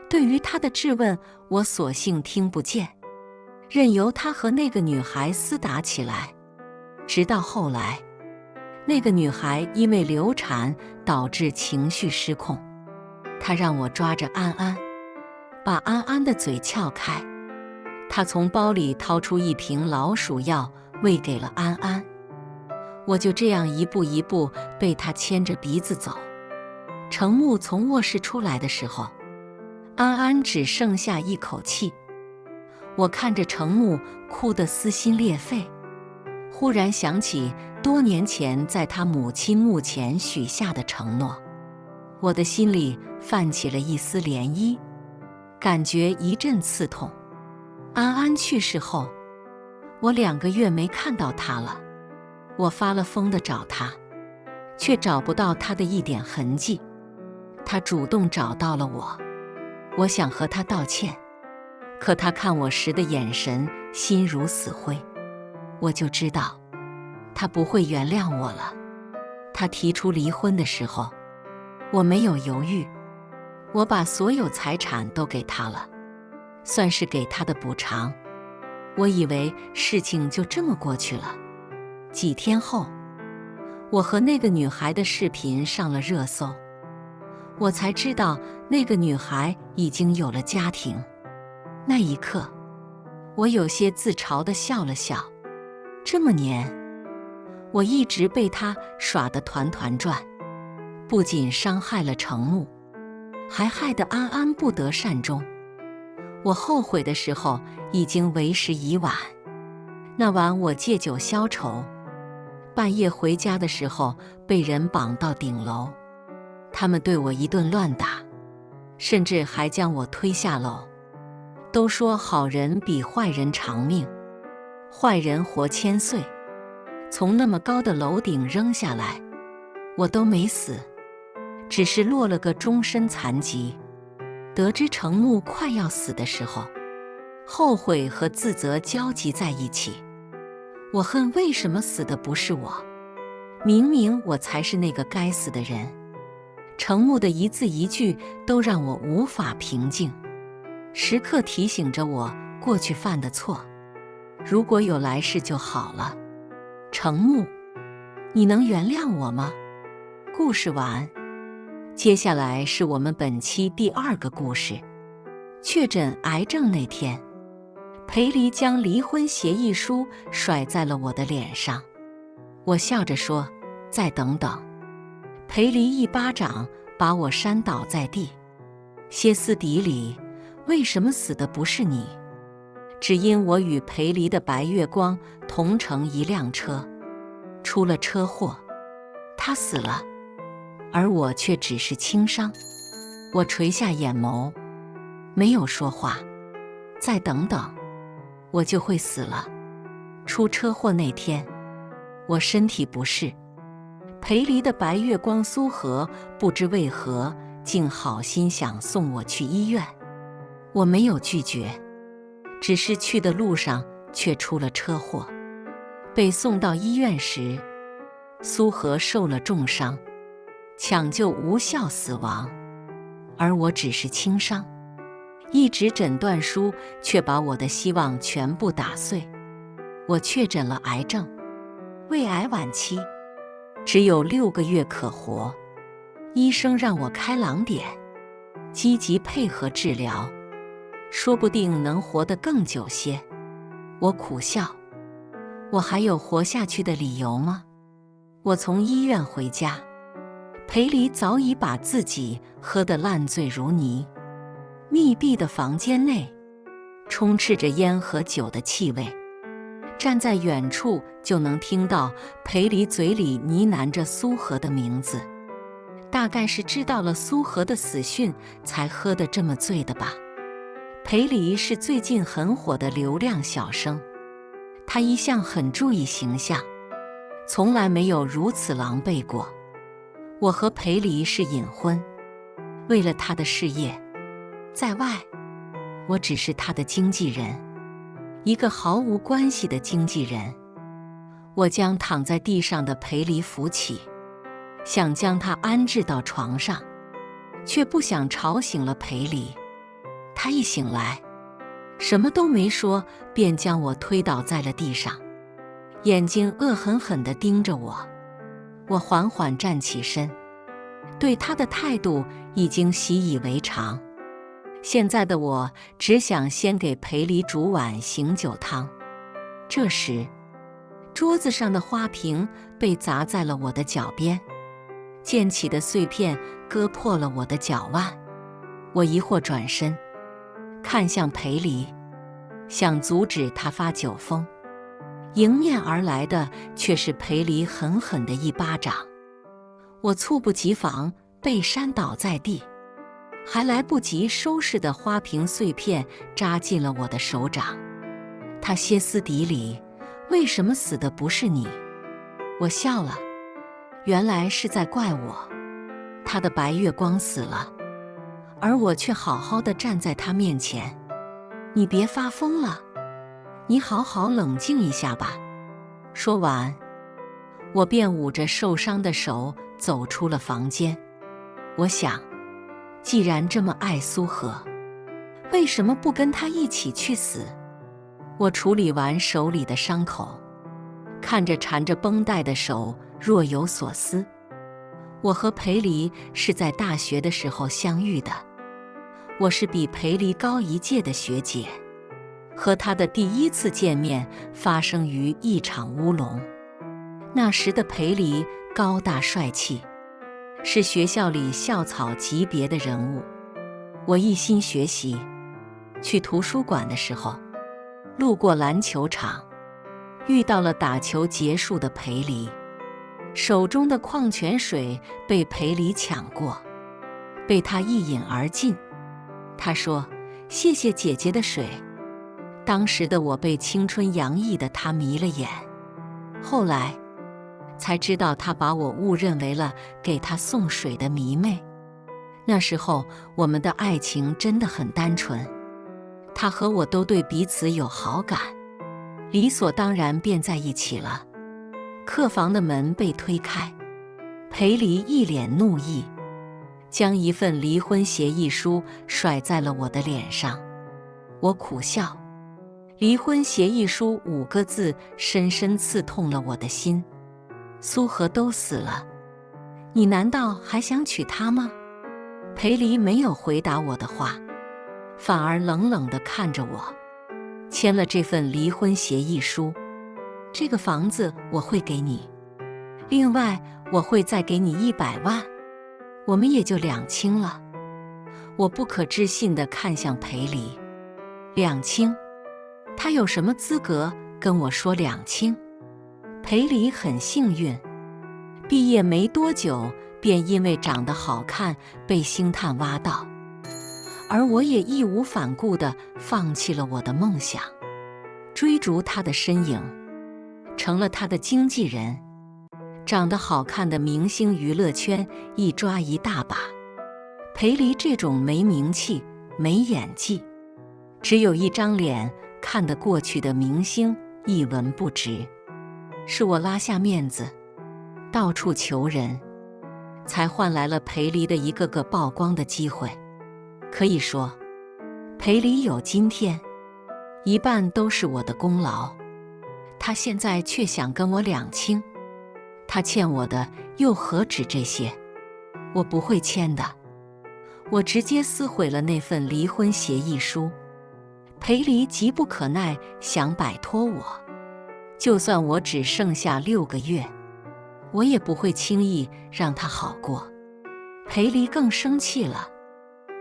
对于他的质问，我索性听不见，任由他和那个女孩厮打起来。直到后来，那个女孩因为流产导致情绪失控，她让我抓着安安，把安安的嘴撬开，他从包里掏出一瓶老鼠药，喂给了安安。我就这样一步一步被他牵着鼻子走。程木从卧室出来的时候，安安只剩下一口气。我看着程木哭得撕心裂肺，忽然想起多年前在他母亲墓前许下的承诺，我的心里泛起了一丝涟漪，感觉一阵刺痛。安安去世后，我2个月没看到他了。我发了疯地找他，却找不到他的一点痕迹。他主动找到了我，我想和他道歉，可他看我时的眼神心如死灰，我就知道他不会原谅我了。他提出离婚的时候，我没有犹豫，我把所有财产都给他了，算是给他的补偿。我以为事情就这么过去了。几天后，我和那个女孩的视频上了热搜，我才知道那个女孩已经有了家庭。那一刻，我有些自嘲地笑了笑。这么年，我一直被她耍得团团转，不仅伤害了程木，还害得安安不得善终。我后悔的时候已经为时已晚。那晚我借酒消愁，半夜回家的时候被人绑到顶楼，他们对我一顿乱打，甚至还将我推下楼。都说好人比坏人长命，坏人活1000岁。从那么高的楼顶扔下来，我都没死，只是落了个终身残疾。得知程木快要死的时候，后悔和自责交集在一起。我恨为什么死的不是我，明明我才是那个该死的人。程木的一字一句都让我无法平静，时刻提醒着我过去犯的错，如果有来世就好了。程木，你能原谅我吗？故事完。接下来是我们本期第2个故事。确诊癌症那天，裴离将离婚协议书甩在了我的脸上。我笑着说，再等等。裴离一巴掌把我扇倒在地，歇斯底里，为什么死的不是你？只因我与裴离的白月光同乘一辆车，出了车祸，他死了，而我却只是轻伤。我垂下眼眸，没有说话。再等等，我就会死了。出车祸那天，我身体不适，裴离的白月光苏荷不知为何竟好心想送我去医院，我没有拒绝，只是去的路上却出了车祸。被送到医院时，苏荷受了重伤，抢救无效死亡，而我只是轻伤。一纸诊断书却把我的希望全部打碎。我确诊了癌症，胃癌晚期，只有6个月可活。医生让我开朗点，积极配合治疗，说不定能活得更久些。我苦笑，我还有活下去的理由吗？我从医院回家，裴离早已把自己喝得烂醉如泥。密闭的房间内充斥着烟和酒的气味，站在远处就能听到裴离嘴里呢喃着苏荷的名字。大概是知道了苏荷的死讯，才喝得这么醉的吧。裴离是最近很火的流量小生，他一向很注意形象，从来没有如此狼狈过。我和裴离是隐婚，为了他的事业，在外，我只是他的经纪人，一个毫无关系的经纪人。我将躺在地上的裴离扶起，想将他安置到床上，却不想吵醒了裴离。他一醒来，什么都没说，便将我推倒在了地上，眼睛恶狠狠地盯着我。我缓缓站起身，对他的态度已经习以为常。现在的我只想先给裴离煮碗醒酒汤。这时，桌子上的花瓶被砸在了我的脚边，溅起的碎片割破了我的脚腕。我疑惑转身，看向裴离，想阻止他发酒疯。迎面而来的却是裴离狠狠的一巴掌。我猝不及防被扇倒在地，还来不及收拾的花瓶碎片扎进了我的手掌。他歇斯底里，为什么死的不是你？我笑了，原来是在怪我。他的白月光死了，而我却好好的站在他面前。你别发疯了，你好好冷静一下吧。说完，我便捂着受伤的手走出了房间。我想，既然这么爱苏荷，为什么不跟他一起去死？我处理完手里的伤口，看着缠着绷带的手，若有所思。我和裴离是在大学的时候相遇的，我是比裴离高1届的学姐，和他的第一次见面发生于一场乌龙。那时的裴离高大帅气，是学校里校草级别的人物。我一心学习，去图书馆的时候，路过篮球场，遇到了打球结束的裴离，手中的矿泉水被裴离抢过，被他一饮而尽。他说：“谢谢姐姐的水。”当时的我被青春洋溢的他迷了眼，后来才知道他把我误认为了给他送水的迷妹。那时候我们的爱情真的很单纯，他和我都对彼此有好感，理所当然便在一起了。客房的门被推开，裴离一脸怒意，将一份离婚协议书甩在了我的脸上。我苦笑，离婚协议书5个字深深刺痛了我的心。苏荷都死了，你难道还想娶她吗？裴离没有回答我的话，反而冷冷地看着我。签了这份离婚协议书，这个房子我会给你，另外我会再给你100万，我们也就两清了。我不可置信地看向裴离，两清？他有什么资格跟我说两清？裴离很幸运，毕业没多久便因为长得好看被星探挖到，而我也义无反顾地放弃了我的梦想，追逐他的身影，成了他的经纪人。长得好看的明星娱乐圈一抓一大把，裴离这种没名气、没演技，只有一张脸看得过去的明星一文不值。是我拉下面子，到处求人，才换来了裴离的一个个曝光的机会。可以说，裴离有今天，一半都是我的功劳。他现在却想跟我两清，他欠我的又何止这些？我不会签的。我直接撕毁了那份离婚协议书。裴离急不可耐，想摆脱我。就算我只剩下6个月，我也不会轻易让他好过。裴离更生气了，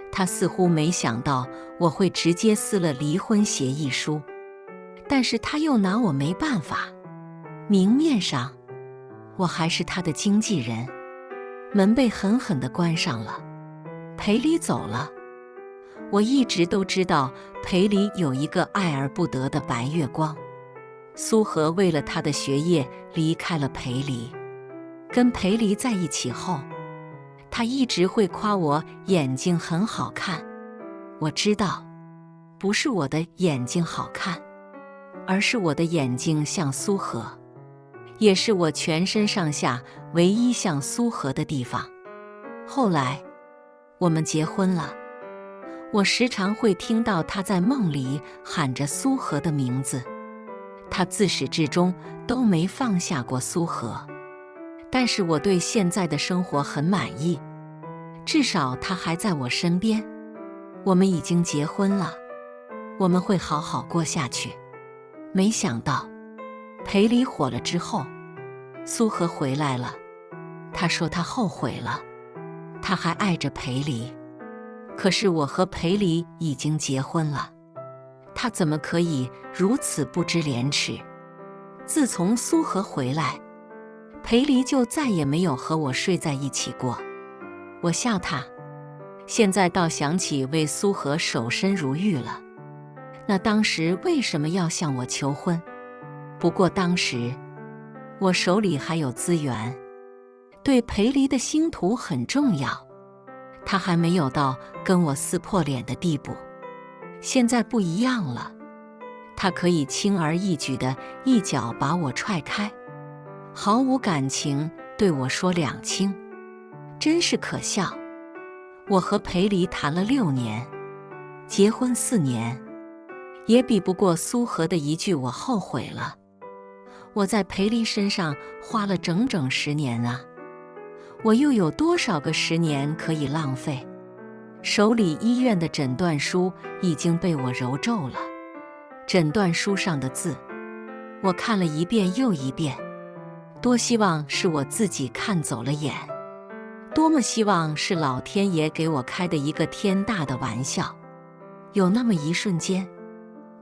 他似乎没想到我会直接撕了离婚协议书，但是他又拿我没办法。明面上，我还是他的经纪人，门被狠狠地关上了。裴离走了，我一直都知道裴离有一个爱而不得的白月光。苏荷为了他的学业离开了裴离，跟裴离在一起后，他一直会夸我眼睛很好看。我知道，不是我的眼睛好看，而是我的眼睛像苏荷，也是我全身上下唯一像苏荷的地方。后来，我们结婚了，我时常会听到他在梦里喊着苏荷的名字。他自始至终都没放下过苏荷，但是我对现在的生活很满意，至少他还在我身边。我们已经结婚了，我们会好好过下去。没想到，裴离火了之后，苏荷回来了。他说他后悔了，他还爱着裴离。可是我和裴离已经结婚了，他怎么可以如此不知廉耻？自从苏荷回来，裴离就再也没有和我睡在一起过。我笑他，现在倒想起为苏荷守身如玉了。那当时为什么要向我求婚？不过当时我手里还有资源，对裴离的星途很重要，他还没有到跟我撕破脸的地步。现在不一样了，他可以轻而易举地一脚把我踹开，毫无感情对我说两清，真是可笑。我和裴离谈了6年，结婚4年，也比不过苏荷的一句我后悔了。我在裴离身上花了整整10年啊，我又有多少个10年可以浪费？手里医院的诊断书已经被我揉皱了，诊断书上的字，我看了一遍又一遍。多希望是我自己看走了眼，多么希望是老天爷给我开的一个天大的玩笑。有那么一瞬间，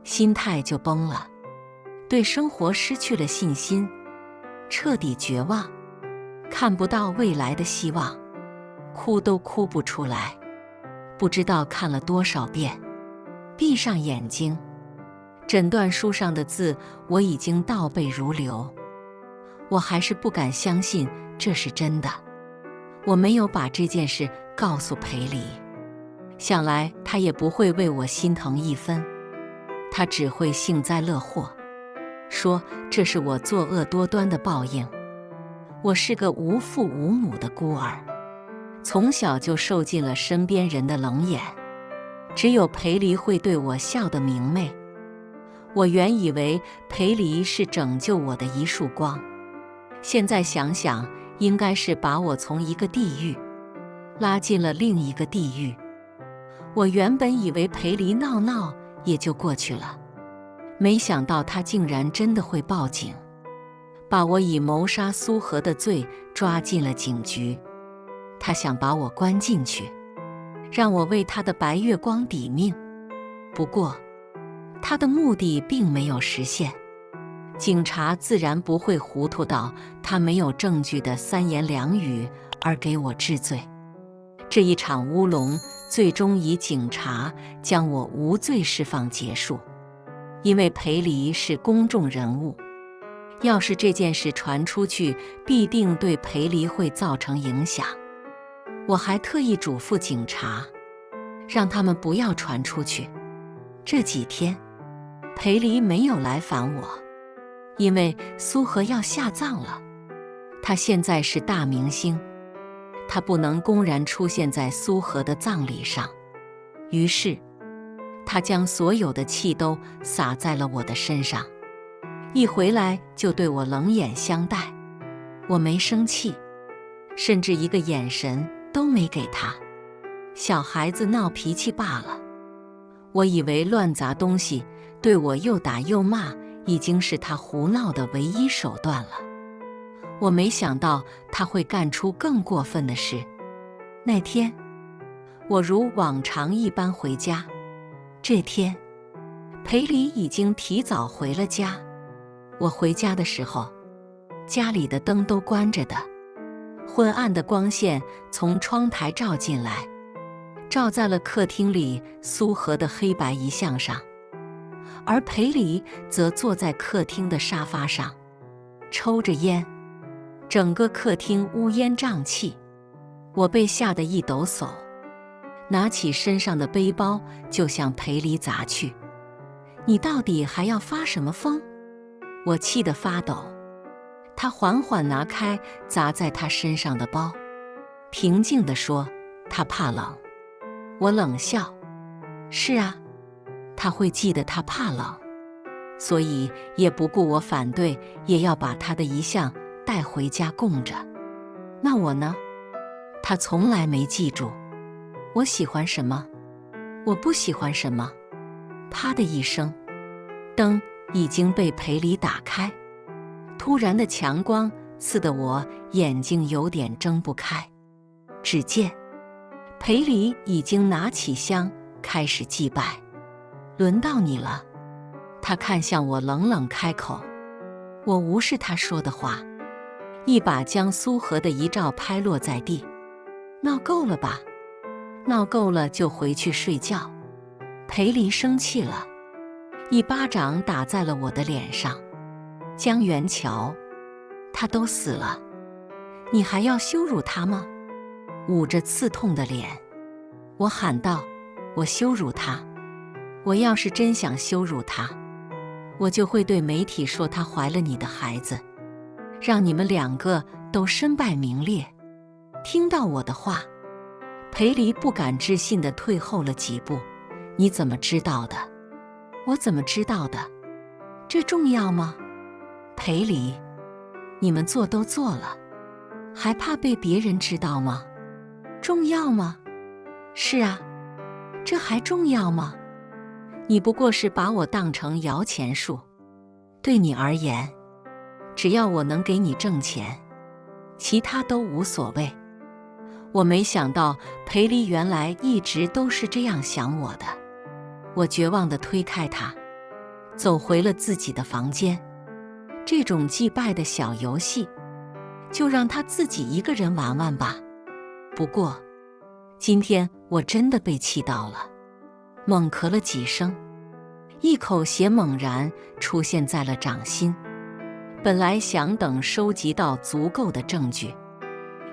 心态就崩了，对生活失去了信心，彻底绝望，看不到未来的希望，哭都哭不出来。不知道看了多少遍，闭上眼睛，诊断书上的字我已经倒背如流，我还是不敢相信这是真的。我没有把这件事告诉裴离，想来他也不会为我心疼一分，他只会幸灾乐祸，说这是我作恶多端的报应。我是个无父无母的孤儿，从小就受尽了身边人的冷眼，只有裴离会对我笑得明媚。我原以为裴离是拯救我的一束光，现在想想，应该是把我从一个地狱拉进了另一个地狱。我原本以为裴离闹闹也就过去了，没想到他竟然真的会报警，把我以谋杀苏荷的罪抓进了警局。他想把我关进去，让我为他的白月光抵命。不过，他的目的并没有实现。警察自然不会糊涂到他没有证据的三言两语而给我治罪。这一场乌龙最终以警察将我无罪释放结束。因为裴离是公众人物，要是这件事传出去，必定对裴离会造成影响。我还特意嘱咐警察，让他们不要传出去。这几天，裴离没有来烦我，因为苏荷要下葬了。他现在是大明星，他不能公然出现在苏荷的葬礼上。于是，他将所有的气都洒在了我的身上，一回来就对我冷眼相待。我没生气，甚至一个眼神都没给他。小孩子闹脾气罢了。我以为乱砸东西，对我又打又骂，已经是他胡闹的唯一手段了。我没想到他会干出更过分的事。那天，我如往常一般回家。这天，裴离已经提早回了家。我回家的时候，家里的灯都关着的，昏暗的光线从窗台照进来，照在了客厅里苏荷的黑白遗像上，而裴离则坐在客厅的沙发上，抽着烟。整个客厅乌烟瘴气，我被吓得一抖擞，拿起身上的背包就向裴离砸去。你到底还要发什么疯？我气得发抖。他缓缓拿开砸在他身上的包，平静地说：“他怕冷。”我冷笑：“是啊，他会记得他怕冷，所以也不顾我反对，也要把他的遗像带回家供着。那我呢？他从来没记住我喜欢什么，我不喜欢什么。”啪的一声，灯已经被裴离打开。突然的强光刺得我眼睛有点睁不开。只见裴离已经拿起香开始祭拜。轮到你了。他看向我，冷冷开口。我无视他说的话，一把将苏荷的遗照拍落在地。闹够了吧？闹够了就回去睡觉。裴离生气了，一巴掌打在了我的脸上。江元桥，他都死了，你还要羞辱他吗？捂着刺痛的脸，我喊道：“我羞辱他？我要是真想羞辱他，我就会对媒体说她怀了你的孩子，让你们两个都身败名裂。”听到我的话，裴离不敢置信地退后了几步。你怎么知道的？我怎么知道的？这重要吗？裴离，你们做都做了，还怕被别人知道吗？重要吗？是啊，这还重要吗？你不过是把我当成摇钱树，对你而言，只要我能给你挣钱，其他都无所谓。我没想到裴离原来一直都是这样想我的。我绝望地推开他，走回了自己的房间。这种祭拜的小游戏，就让他自己一个人玩玩吧。不过，今天我真的被气到了，猛咳了几声，一口血猛然出现在了掌心。本来想等收集到足够的证据，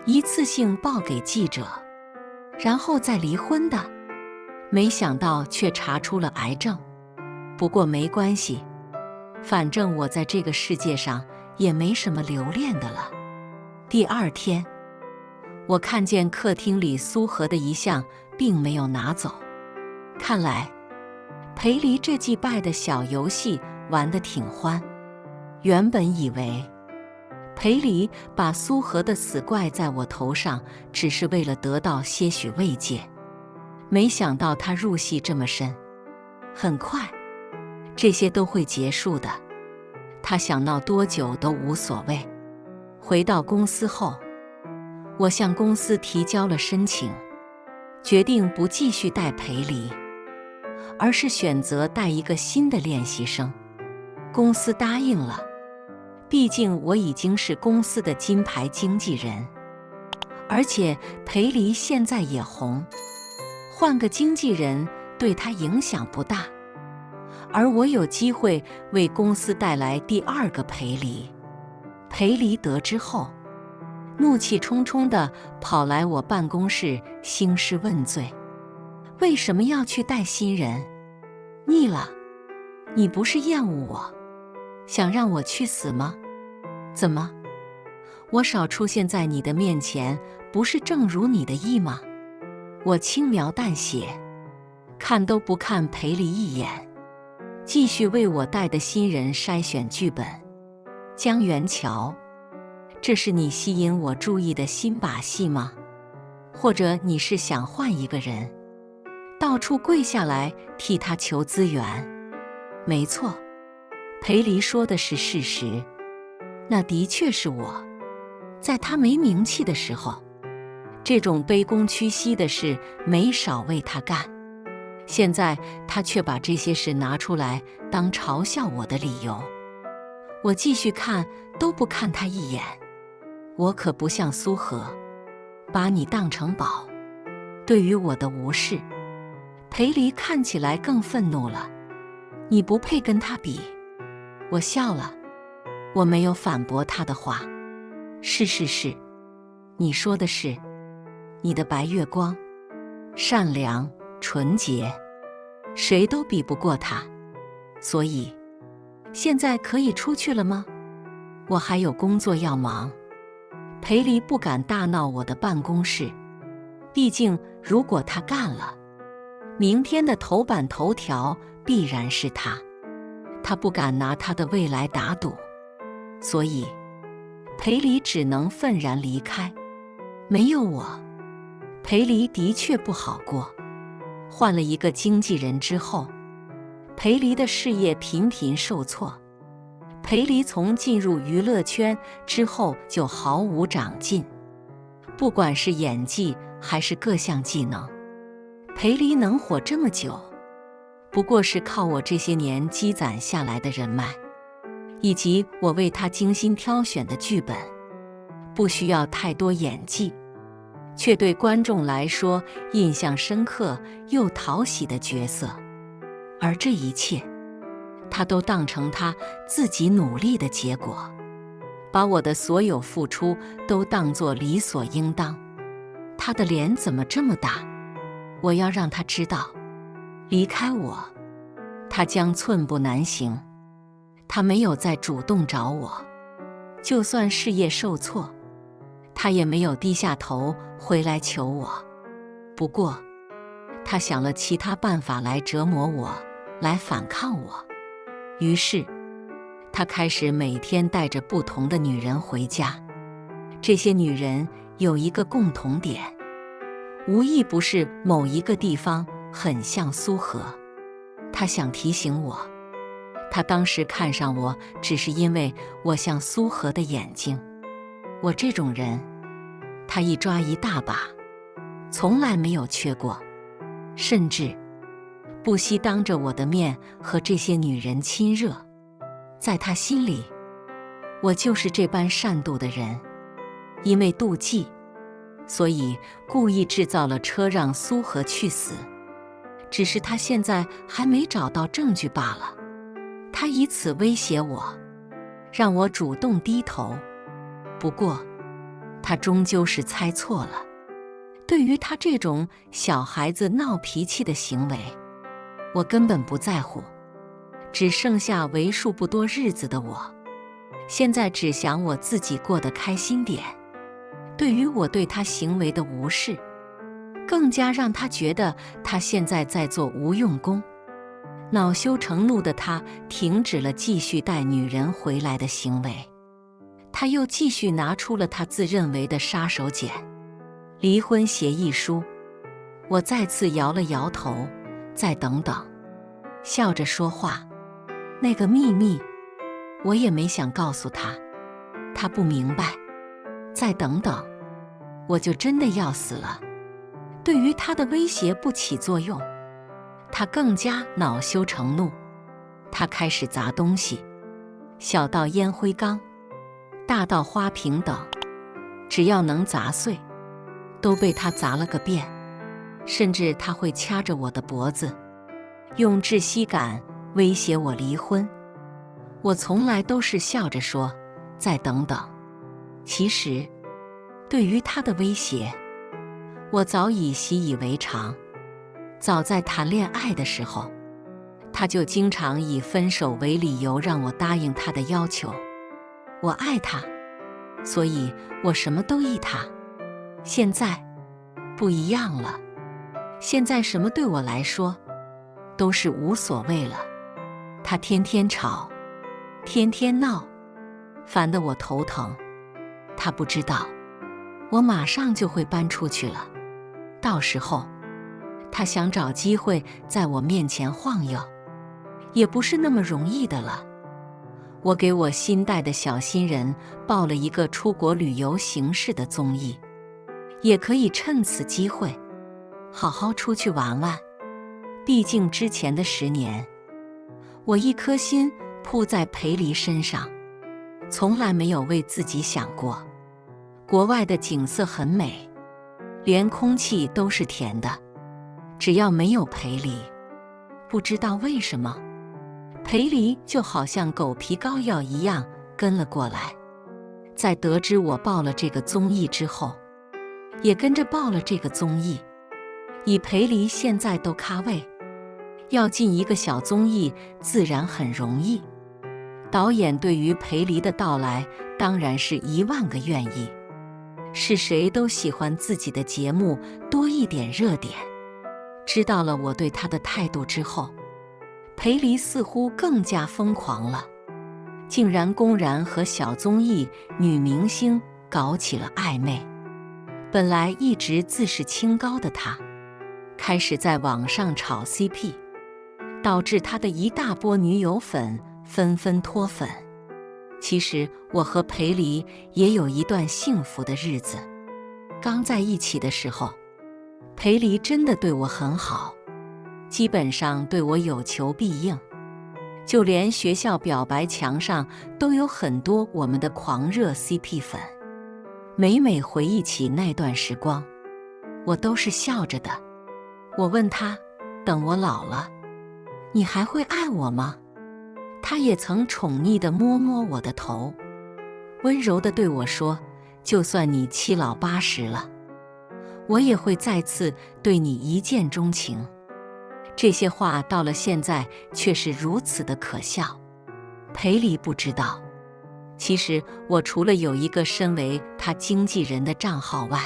一次性报给记者，然后再离婚的，没想到却查出了癌症。不过没关系，反正我在这个世界上也没什么留恋的了。第二天，我看见客厅里苏荷的遗像并没有拿走，看来裴离这祭拜的小游戏玩得挺欢。原本以为裴离把苏荷的死怪在我头上只是为了得到些许慰藉，没想到他入戏这么深。很快这些都会结束的，他想闹多久都无所谓。回到公司后，我向公司提交了申请，决定不继续带裴离，而是选择带一个新的练习生。公司答应了，毕竟我已经是公司的金牌经纪人，而且裴离现在也红，换个经纪人对他影响不大，而我有机会为公司带来第二个裴离。裴离得知后，怒气冲冲地跑来我办公室兴师问罪：为什么要去带新人？腻了？你不是厌恶我，想让我去死吗？怎么，我少出现在你的面前，不是正如你的意吗？我轻描淡写，看都不看裴离一眼，继续为我带的新人筛选剧本。江元桥，这是你吸引我注意的新把戏吗？或者你是想换一个人，到处跪下来替他求资源？没错，裴离说的是事实，那的确是我。在他没名气的时候，这种卑躬屈膝的事没少为他干，现在他却把这些事拿出来当嘲笑我的理由。我继续看都不看他一眼。我可不像苏荷，把你当成宝。对于我的无视，裴离看起来更愤怒了。你不配跟他比。我笑了，我没有反驳他的话。是，你说的是，你的白月光，善良纯洁，谁都比不过他。所以现在可以出去了吗？我还有工作要忙。裴离不敢大闹我的办公室，毕竟如果他干了，明天的头版头条必然是他。他不敢拿他的未来打赌，所以裴离只能愤然离开。没有我，裴离的确不好过。换了一个经纪人之后，裴离的事业频频受挫。裴离从进入娱乐圈之后就毫无长进，不管是演技还是各项技能，裴离能火这么久，不过是靠我这些年积攒下来的人脉，以及我为他精心挑选的剧本。不需要太多演技，却对观众来说印象深刻又讨喜的角色，而这一切他都当成他自己努力的结果，把我的所有付出都当作理所应当。他的脸怎么这么大？我要让他知道，离开我，他将寸步难行。他没有再主动找我，就算事业受挫，他也没有低下头回来求我。不过，他想了其他办法来折磨我，来反抗我。于是，他开始每天带着不同的女人回家。这些女人有一个共同点，无一不是某一个地方很像苏荷。他想提醒我，他当时看上我只是因为我像苏荷的眼睛。我这种人，他一抓一大把，从来没有缺过，甚至不惜当着我的面和这些女人亲热。在他心里，我就是这般善妒的人。因为妒忌，所以故意制造了车让苏荷去死。只是他现在还没找到证据罢了。他以此威胁我，让我主动低头。不过，他终究是猜错了。对于他这种小孩子闹脾气的行为，我根本不在乎。只剩下为数不多日子的我，现在只想我自己过得开心点。对于我对他行为的无视，更加让他觉得他现在在做无用功。恼羞成怒的他停止了继续带女人回来的行为，他又继续拿出了他自认为的杀手锏——离婚协议书。我再次摇了摇头，再等等，笑着说话。那个秘密，我也没想告诉他，他不明白。再等等，我就真的要死了。对于他的威胁不起作用，他更加恼羞成怒，他开始砸东西，小到烟灰缸，大到花瓶等，只要能砸碎，都被他砸了个遍。甚至他会掐着我的脖子，用窒息感威胁我离婚。我从来都是笑着说再等等。其实对于他的威胁，我早已习以为常。早在谈恋爱的时候，他就经常以分手为理由让我答应他的要求。我爱他，所以我什么都依他。现在不一样了，现在什么对我来说都是无所谓了。他天天吵，天天闹，烦得我头疼。他不知道，我马上就会搬出去了。到时候，他想找机会在我面前晃悠，也不是那么容易的了。我给我新带的小新人报了一个出国旅游形式的综艺，也可以趁此机会好好出去玩玩。毕竟之前的10年，我一颗心扑在裴离身上，从来没有为自己想过。国外的景色很美，连空气都是甜的，只要没有裴离，不知道为什么，裴离就好像狗皮膏药一样跟了过来。在得知我报了这个综艺之后，也跟着报了这个综艺。以裴离现在都咖位，要进一个小综艺自然很容易。导演对于裴离的到来当然是10000个愿意，是谁都喜欢自己的节目多一点热点。知道了我对他的态度之后，裴离似乎更加疯狂了，竟然公然和小综艺女明星搞起了暧昧。本来一直自视清高的他，开始在网上炒 CP， 导致他的一大波女友粉纷纷脱粉。其实我和裴离也有一段幸福的日子。刚在一起的时候，裴离真的对我很好，基本上对我有求必应，就连学校表白墙上都有很多我们的狂热 CP 粉。每每回忆起那段时光，我都是笑着的。我问他，等我老了，你还会爱我吗？他也曾宠溺地摸摸我的头，温柔地对我说，就算你7老80了，我也会再次对你一见钟情。这些话到了现在却是如此的可笑。裴离不知道，其实我除了有一个身为他经纪人的账号外，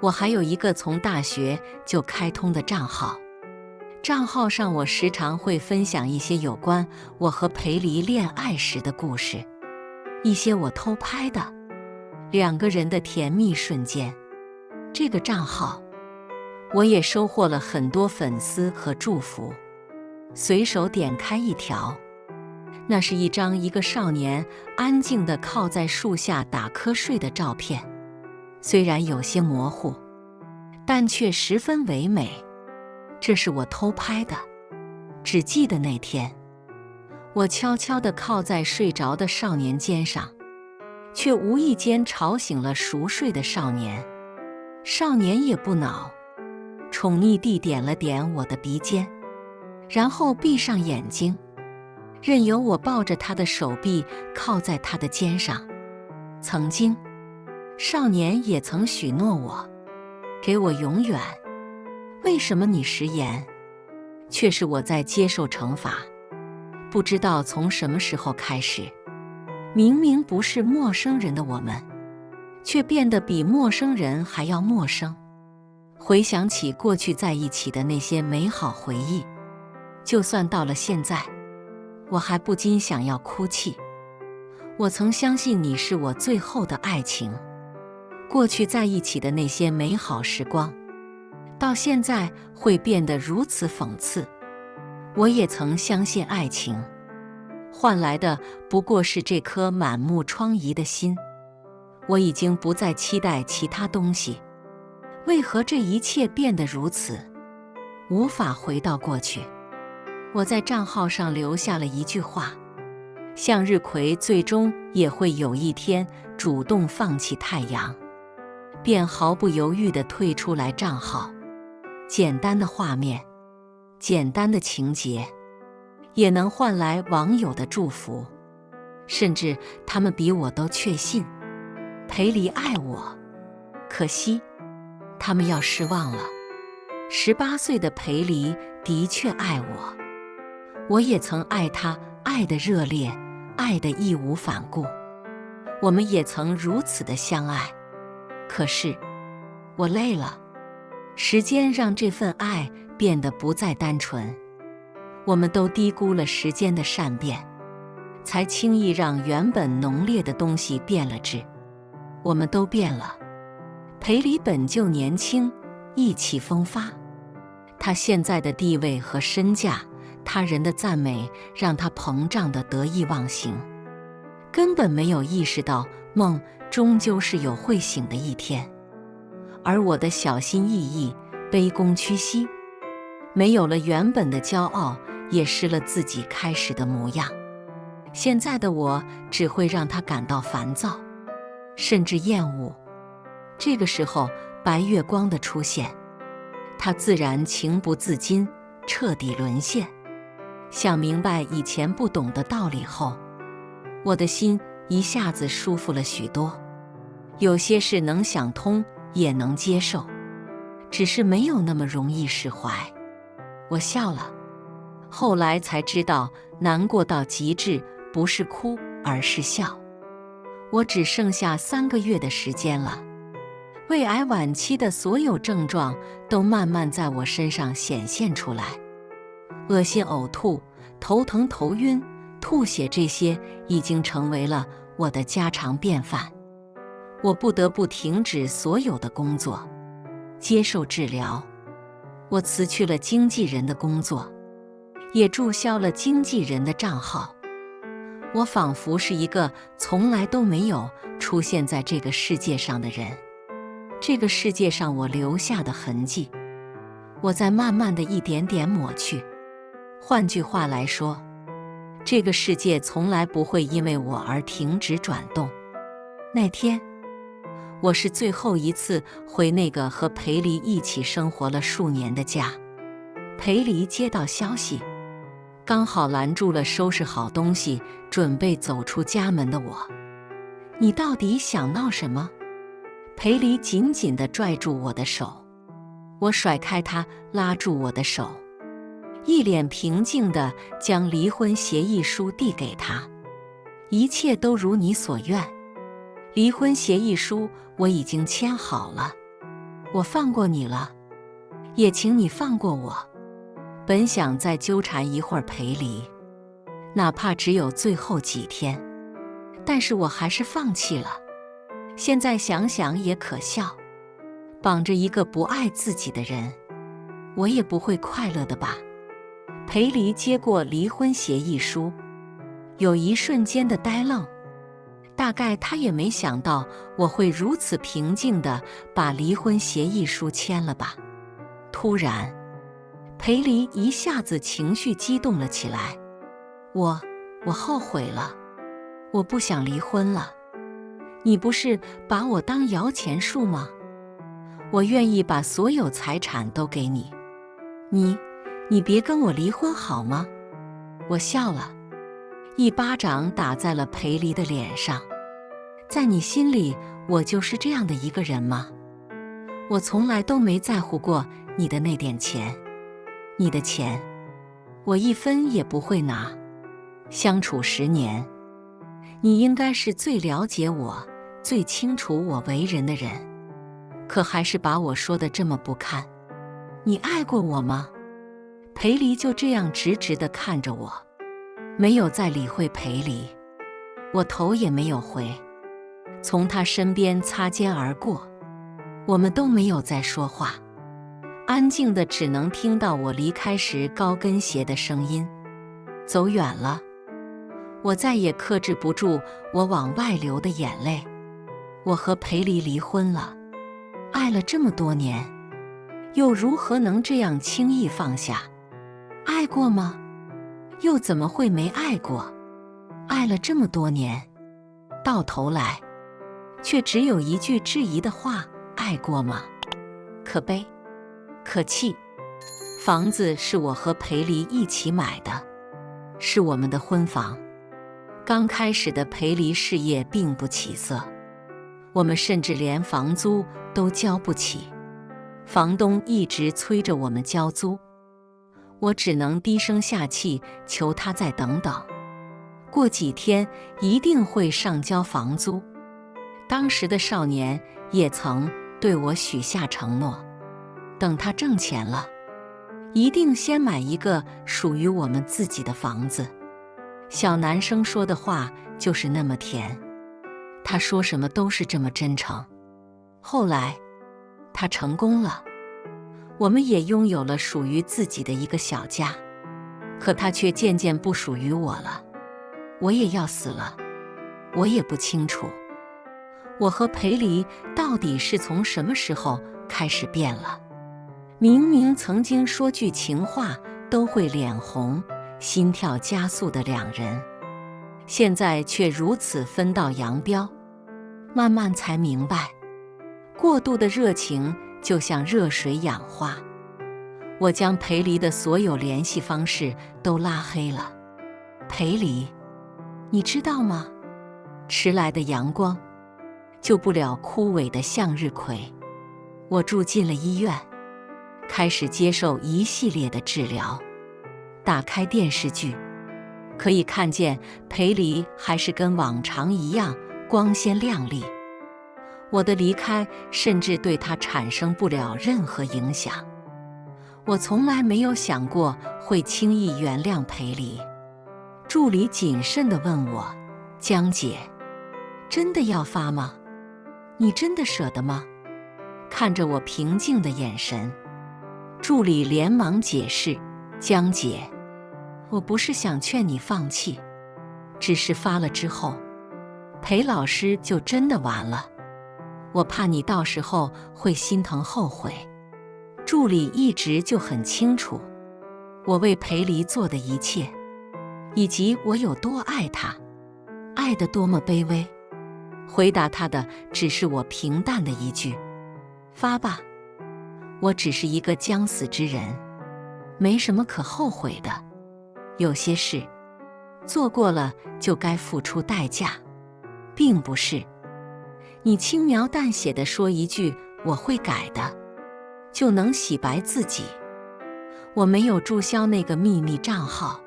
我还有一个从大学就开通的账号。账号上我时常会分享一些有关我和裴离恋爱时的故事，一些我偷拍的2个人的甜蜜瞬间。这个账号我也收获了很多粉丝和祝福。随手点开一条，那是一张一个少年安静地靠在树下打瞌睡的照片，虽然有些模糊，但却十分唯美。这是我偷拍的，只记得那天，我悄悄地靠在睡着的少年肩上，却无意间吵醒了熟睡的少年。少年也不恼，宠溺地点了点我的鼻尖，然后闭上眼睛，任由我抱着他的手臂靠在他的肩上。曾经，少年也曾许诺我，给我永远。为什么你食言？却是我在接受惩罚。不知道从什么时候开始，明明不是陌生人的我们，却变得比陌生人还要陌生。回想起过去在一起的那些美好回忆，就算到了现在，我还不禁想要哭泣。我曾相信你是我最后的爱情，过去在一起的那些美好时光，到现在会变得如此讽刺。我也曾相信爱情，换来的不过是这颗满目疮痍的心。我已经不再期待其他东西，为何这一切变得如此？无法回到过去。我在账号上留下了一句话：向日葵最终也会有一天主动放弃太阳，便毫不犹豫地退出来账号。简单的画面，简单的情节，也能换来网友的祝福，甚至他们比我都确信裴离爱我。可惜，他们要失望了。18岁的裴离的确爱我，我也曾爱他，爱得热烈，爱得义无反顾。我们也曾如此的相爱。可是，我累了。时间让这份爱变得不再单纯，我们都低估了时间的善变，才轻易让原本浓烈的东西变了质。我们都变了。裴离本就年轻，意气风发，他现在的地位和身价，他人的赞美让他膨胀得得意忘形，根本没有意识到梦终究是有会醒的一天。而我的小心翼翼，卑躬屈膝，没有了原本的骄傲，也失了自己开始的模样。现在的我只会让他感到烦躁，甚至厌恶。这个时候，白月光的出现，他自然情不自禁，彻底沦陷。想明白以前不懂的道理后，我的心一下子舒服了许多。有些事能想通，也能接受，只是没有那么容易释怀。我笑了，后来才知道，难过到极致不是哭，而是笑。我只剩下3个月的时间了，胃癌晚期的所有症状都慢慢在我身上显现出来。恶心、呕吐、头疼、头晕、吐血，这些已经成为了我的家常便饭。我不得不停止所有的工作，接受治疗。我辞去了经纪人的工作，也注销了经纪人的账号。我仿佛是一个从来都没有出现在这个世界上的人。这个世界上我留下的痕迹，我在慢慢的一点点抹去。换句话来说，这个世界从来不会因为我而停止转动。那天，我是最后一次回那个和裴离一起生活了数年的家。裴离接到消息，刚好拦住了收拾好东西准备走出家门的我。你到底想闹什么？裴离紧紧地拽住我的手，我甩开他，拉住我的手，一脸平静地将离婚协议书递给他。一切都如你所愿，离婚协议书我已经签好了，我放过你了，也请你放过我。本想再纠缠一会儿裴离，哪怕只有最后几天，但是我还是放弃了。现在想想也可笑，绑着一个不爱自己的人，我也不会快乐的吧。裴离接过离婚协议书，有一瞬间的呆愣，大概他也没想到我会如此平静地把离婚协议书签了吧。突然，裴离一下子情绪激动了起来。我后悔了，我不想离婚了。你不是把我当摇钱树吗？我愿意把所有财产都给你。你别跟我离婚好吗？我笑了，一巴掌打在了裴离的脸上。在你心里，我就是这样的一个人吗？我从来都没在乎过你的那点钱，你的钱，我一分也不会拿。相处10年，你应该是最了解我、最清楚我为人的人，可还是把我说得这么不堪。你爱过我吗？裴离就这样直直地看着我，没有再理会裴离，我头也没有回，从他身边擦肩而过。我们都没有再说话，安静的只能听到我离开时高跟鞋的声音。走远了，我再也克制不住我往外流的眼泪。我和裴离离婚了，爱了这么多年，又如何能这样轻易放下？爱过吗？又怎么会没爱过？爱了这么多年，到头来却只有一句质疑的话：爱过吗？可悲，可气。房子是我和裴离一起买的，是我们的婚房。刚开始的裴离事业并不起色，我们甚至连房租都交不起，房东一直催着我们交租，我只能低声下气求他再等等，过几天一定会上交房租。当时的少年也曾对我许下承诺，等他挣钱了，一定先买一个属于我们自己的房子。小男生说的话就是那么甜，他说什么都是这么真诚。后来他成功了，我们也拥有了属于自己的一个小家，可他却渐渐不属于我了。我也要死了，我也不清楚，我和裴离到底是从什么时候开始变了。明明曾经说句情话都会脸红心跳加速的两人，现在却如此分道扬镳。慢慢才明白，过度的热情就像热水氧化。我将裴离的所有联系方式都拉黑了。裴离，你知道吗？迟来的阳光救不了枯萎的向日葵。我住进了医院，开始接受一系列的治疗。打开电视剧，可以看见裴离还是跟往常一样光鲜亮丽。我的离开甚至对他产生不了任何影响。我从来没有想过会轻易原谅裴离。助理谨慎地问我：江姐，真的要发吗？你真的舍得吗？看着我平静的眼神，助理连忙解释：江姐，我不是想劝你放弃，只是发了之后，裴老师就真的完了，我怕你到时候会心疼后悔。助理一直就很清楚我为裴离做的一切，以及我有多爱他，爱得多么卑微。回答他的只是我平淡的一句：发吧，我只是一个将死之人，没什么可后悔的。有些事做过了就该付出代价，并不是你轻描淡写地说一句我会改的，就能洗白自己。我没有注销那个秘密账号，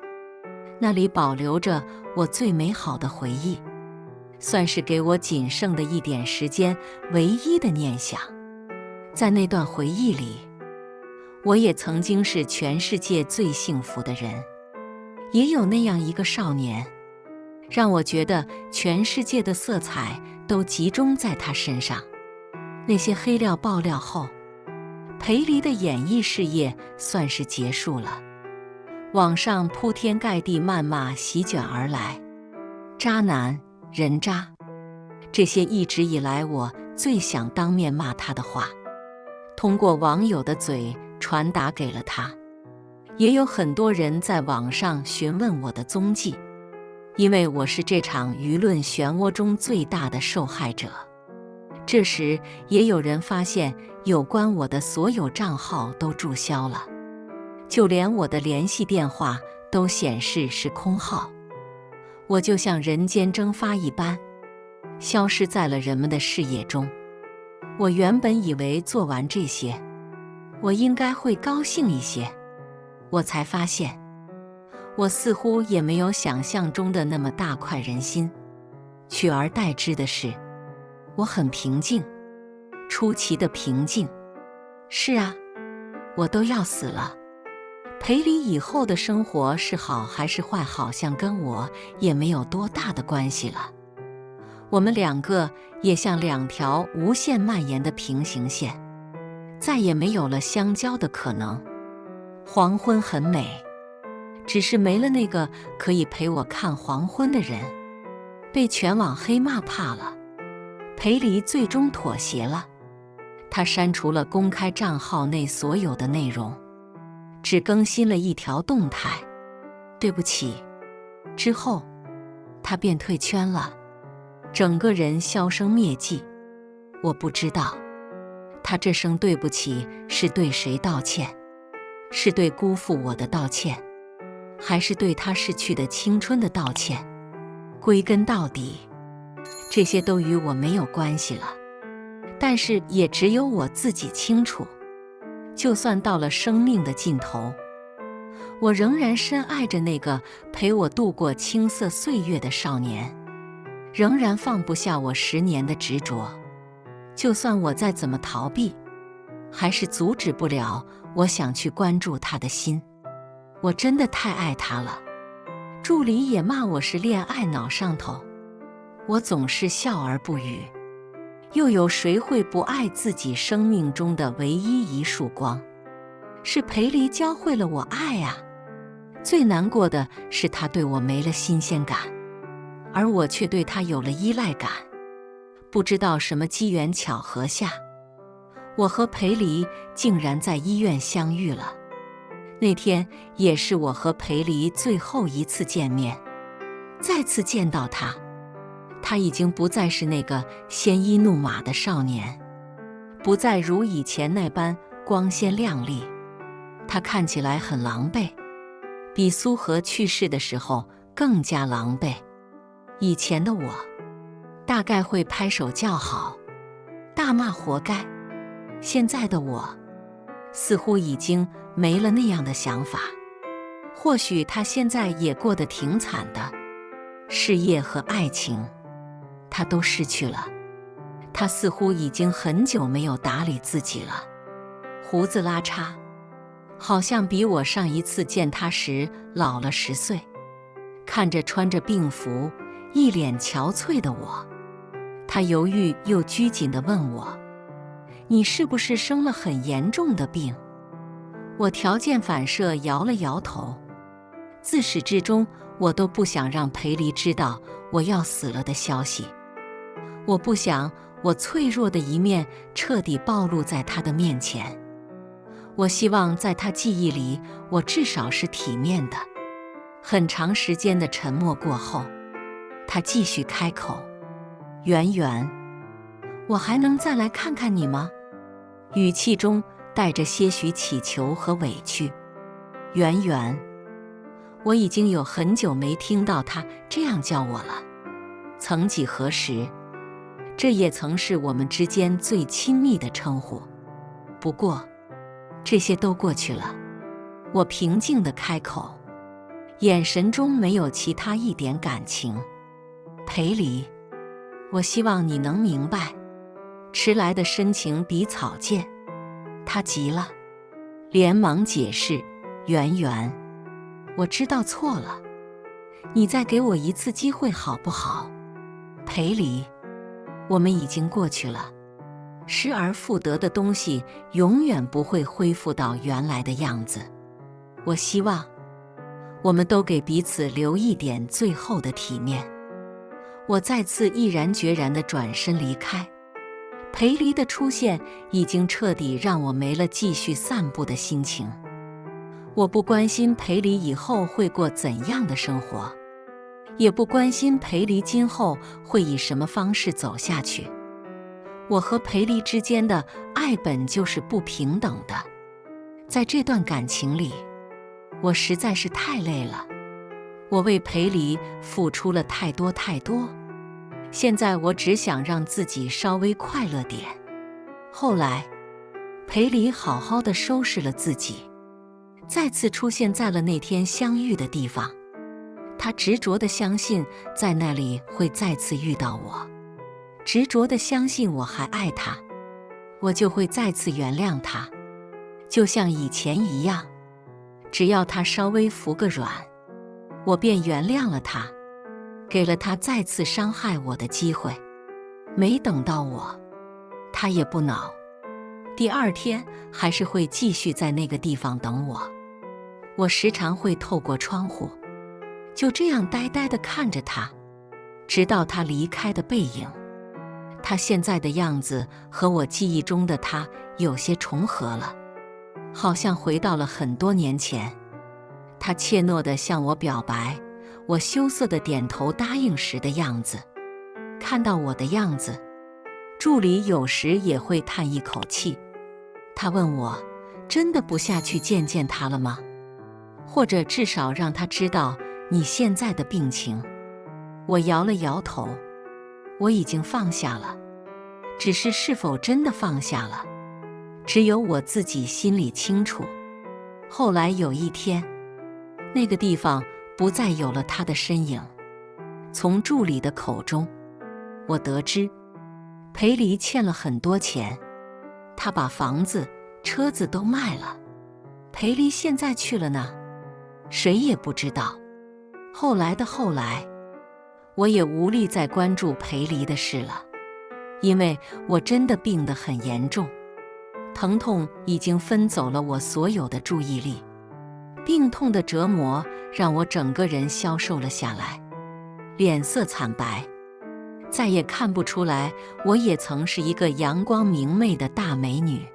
那里保留着我最美好的回忆，算是给我仅剩的一点时间唯一的念想。在那段回忆里，我也曾经是全世界最幸福的人，也有那样一个少年，让我觉得全世界的色彩都集中在他身上。那些黑料爆料后，裴离的演艺事业算是结束了。网上铺天盖地谩骂席卷而来，渣男、人渣，这些一直以来我最想当面骂他的话，通过网友的嘴传达给了他。也有很多人在网上询问我的踪迹，因为我是这场舆论漩涡中最大的受害者。这时也有人发现有关我的所有账号都注销了，就连我的联系电话都显示是空号。我就像人间蒸发一般，消失在了人们的视野中。我原本以为做完这些，我应该会高兴一些，我才发现，我似乎也没有想象中的那么大快人心。取而代之的是，我很平静，出奇的平静。是啊，我都要死了，裴离以后的生活是好还是坏，好像跟我也没有多大的关系了。我们两个也像两条无限蔓延的平行线，再也没有了相交的可能。黄昏很美，只是没了那个可以陪我看黄昏的人，被全网黑骂怕了。裴离最终妥协了，他删除了公开账号内所有的内容，只更新了一条动态。对不起。之后，他便退圈了，整个人销声灭迹。我不知道，他这声对不起是对谁道歉？是对辜负我的道歉，还是对他逝去的青春的道歉？归根到底，这些都与我没有关系了。但是也只有我自己清楚，就算到了生命的尽头，我仍然深爱着那个陪我度过青涩岁月的少年，仍然放不下我10年的执着。就算我再怎么逃避，还是阻止不了我想去关注他的心。我真的太爱他了。助理也骂我是恋爱脑上头，我总是笑而不语。又有谁会不爱自己生命中的唯一一束光？是裴离教会了我爱啊。最难过的是他对我没了新鲜感，而我却对他有了依赖感。不知道什么机缘巧合下，我和裴离竟然在医院相遇了。那天也是我和裴离最后一次见面。再次见到他，他已经不再是那个鲜衣怒马的少年，不再如以前那般光鲜亮丽。他看起来很狼狈，比苏荷去世的时候更加狼狈。以前的我大概会拍手叫好，大骂活该。现在的我似乎已经没了那样的想法。或许他现在也过得挺惨的，事业和爱情他都失去了。他似乎已经很久没有打理自己了，胡子拉碴，好像比我上一次见他时老了10岁。看着穿着病服一脸憔悴的我，他犹豫又拘谨地问我：你是不是生了很严重的病？我条件反射摇了摇头。自始至终，我都不想让裴离知道我要死了的消息。我不想我脆弱的一面彻底暴露在他的面前。我希望在他记忆里，我至少是体面的。很长时间的沉默过后，他继续开口：圆圆，我还能再来看看你吗？语气中带着些许乞求和委屈。圆圆，我已经有很久没听到他这样叫我了。曾几何时，这也曾是我们之间最亲密的称呼。不过，这些都过去了。我平静地开口，眼神中没有其他一点感情。裴离，我希望你能明白，迟来的深情比草芥。他急了，连忙解释：圆圆，我知道错了，你再给我一次机会好不好？裴离，我们已经过去了，失而复得的东西永远不会恢复到原来的样子。我希望我们都给彼此留一点最后的体面。我再次毅然决然地转身离开。裴离的出现已经彻底让我没了继续散步的心情。我不关心裴离以后会过怎样的生活，也不关心裴离今后会以什么方式走下去。我和裴离之间的爱本就是不平等的，在这段感情里，我实在是太累了。我为裴离付出了太多太多，现在我只想让自己稍微快乐点。后来，裴离好好的收拾了自己，再次出现在了那天相遇的地方。他执着地相信在那里会再次遇到我，执着地相信我还爱他，我就会再次原谅他，就像以前一样。只要他稍微服个软，我便原谅了他，给了他再次伤害我的机会。没等到我，他也不恼，第二天还是会继续在那个地方等我。我时常会透过窗户，就这样呆呆地看着他，直到他离开的背影。他现在的样子和我记忆中的他有些重合了，好像回到了很多年前。他怯懦地向我表白，我羞涩地点头答应时的样子。看到我的样子，助理有时也会叹一口气。他问我，真的不下去见见他了吗？或者至少让他知道你现在的病情。我摇了摇头，我已经放下了，只是是否真的放下了，只有我自己心里清楚。后来有一天，那个地方不再有了他的身影。从助理的口中，我得知裴离欠了很多钱，他把房子、车子都卖了。裴离现在去了呢，谁也不知道。后来的后来，我也无力再关注裴离的事了，因为我真的病得很严重，疼痛已经分走了我所有的注意力。病痛的折磨让我整个人消瘦了下来，脸色惨白，再也看不出来我也曾是一个阳光明媚的大美女。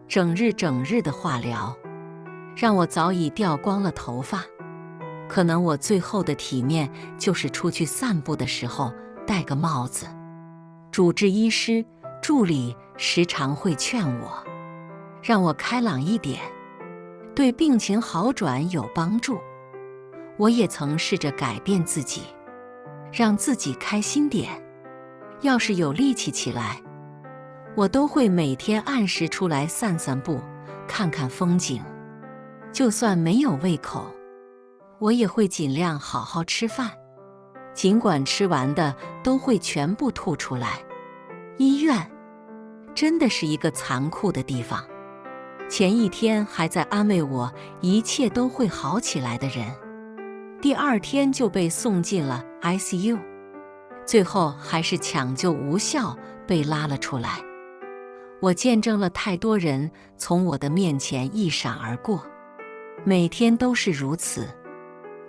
整日的化疗让我早已掉光了头发，可能我最后的体面就是出去散步的时候戴个帽子。主治医师、助理时常会劝我，让我开朗一点，对病情好转有帮助。我也曾试着改变自己，让自己开心点。要是有力气起来，我都会每天按时出来散散步，看看风景。就算没有胃口，我也会尽量好好吃饭，尽管吃完的都会全部吐出来。医院真的是一个残酷的地方。前一天还在安慰我一切都会好起来的人，第二天就被送进了 ICU， 最后还是抢救无效被拉了出来。我见证了太多人从我的面前一闪而过，每天都是如此，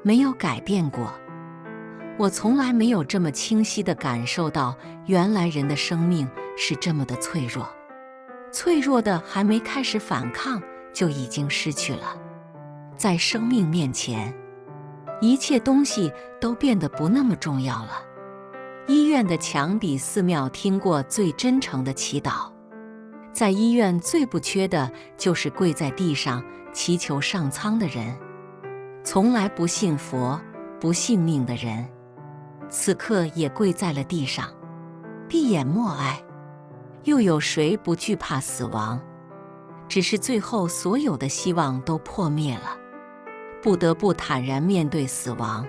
没有改变过。我从来没有这么清晰地感受到，原来人的生命是这么的脆弱，脆弱的还没开始反抗就已经失去了。在生命面前，一切东西都变得不那么重要了。医院的墙比寺庙听过最真诚的祈祷，在医院最不缺的就是跪在地上祈求上苍的人。从来不信佛、不信命的人，此刻也跪在了地上，闭眼默哀。又有谁不惧怕死亡？只是最后所有的希望都破灭了，不得不坦然面对死亡。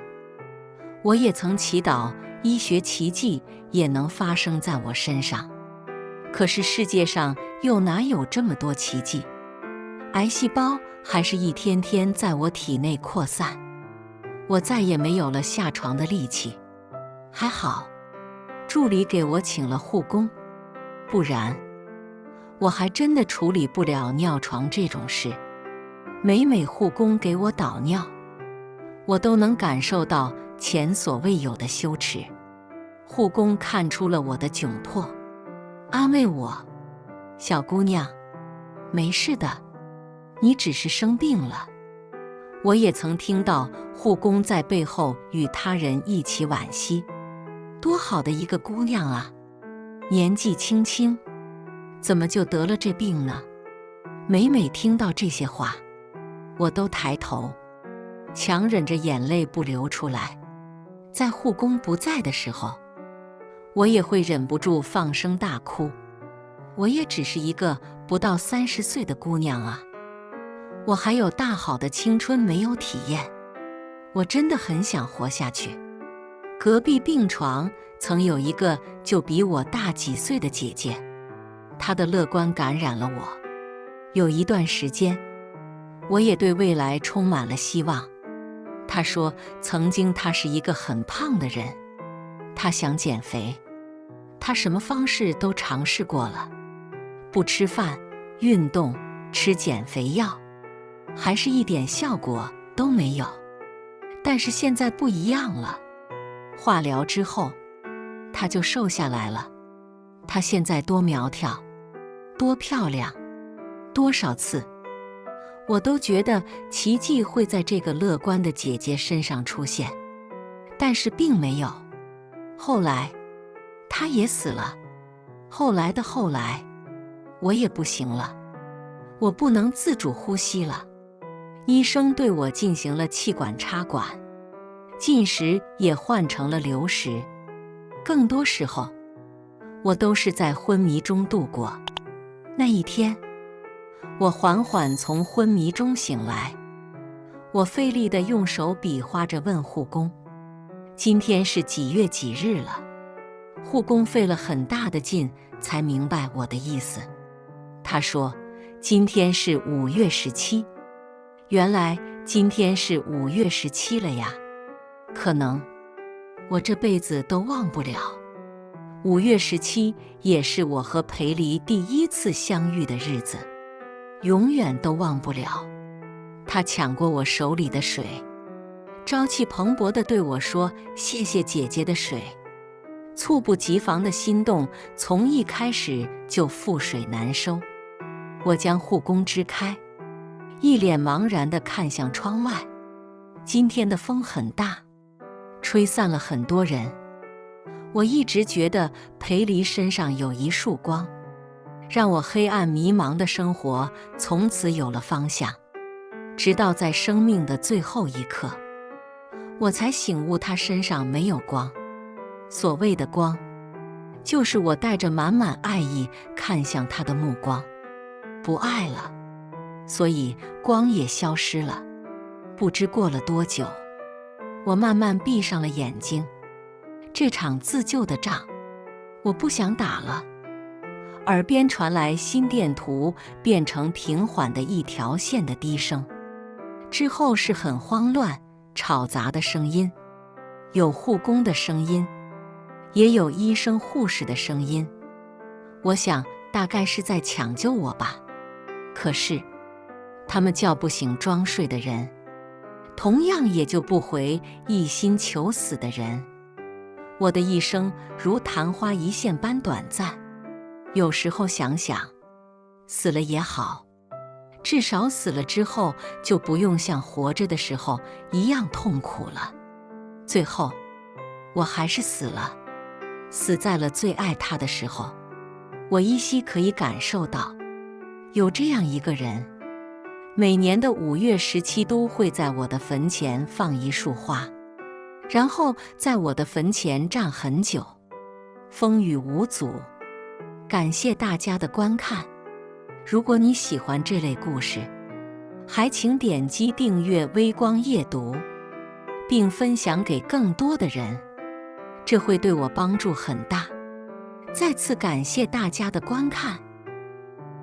我也曾祈祷医学奇迹也能发生在我身上，可是世界上又哪有这么多奇迹？癌细胞还是一天天在我体内扩散，我再也没有了下床的力气。还好，助理给我请了护工，不然我还真的处理不了尿床这种事。每护工给我导尿，我都能感受到前所未有的羞耻。护工看出了我的窘迫，安慰我：“小姑娘，没事的，你只是生病了。”我也曾听到护工在背后与他人一起惋惜，多好的一个姑娘啊，年纪轻轻，怎么就得了这病呢？每听到这些话，我都抬头，强忍着眼泪不流出来。在护工不在的时候，我也会忍不住放声大哭。我也只是一个不到30岁的姑娘啊，我还有大好的青春没有体验，我真的很想活下去。隔壁病床曾有一个就比我大几岁的姐姐，她的乐观感染了我。有一段时间，我也对未来充满了希望。她说，曾经她是一个很胖的人，她想减肥，她什么方式都尝试过了，不吃饭、运动、吃减肥药，还是一点效果都没有。但是现在不一样了，化疗之后，她就瘦下来了。她现在多苗条，多漂亮，多少次，我都觉得奇迹会在这个乐观的姐姐身上出现，但是并没有。后来，她也死了。后来的后来，我也不行了，我不能自主呼吸了。医生对我进行了气管插管，进食也换成了流食。更多时候，我都是在昏迷中度过。那一天，我缓缓从昏迷中醒来，我费力地用手比划着问护工：“今天是几月几日了？”护工费了很大的劲才明白我的意思。他说：“今天是5月17。”原来今天是5月17了呀！可能我这辈子都忘不了。5月17也是我和裴离第一次相遇的日子，永远都忘不了。他抢过我手里的水，朝气蓬勃地对我说：“谢谢姐姐的水。”猝不及防的心动从一开始就覆水难收。我将护工支开，一脸茫然地看向窗外。今天的风很大，吹散了很多人。我一直觉得裴离身上有一束光，让我黑暗迷茫的生活从此有了方向。直到在生命的最后一刻，我才醒悟他身上没有光。所谓的光，就是我带着满满爱意看向他的目光。不爱了，所以光也消失了。不知过了多久，我慢慢闭上了眼睛。这场自救的仗，我不想打了。耳边传来心电图变成平缓的一条线的低声，之后是很慌乱、吵杂的声音，有护工的声音，也有医生护士的声音。我想大概是在抢救我吧。可是他们叫不醒装睡的人，同样也救不回一心求死的人。我的一生如昙花一现般短暂，有时候想想，死了也好，至少死了之后就不用像活着的时候一样痛苦了。最后，我还是死了，死在了最爱他的时候。我依稀可以感受到，有这样一个人，每年的5月17都会在我的坟前放一束花，然后在我的坟前站很久，风雨无阻。感谢大家的观看，如果你喜欢这类故事，还请点击订阅微光夜读，并分享给更多的人，这会对我帮助很大。再次感谢大家的观看。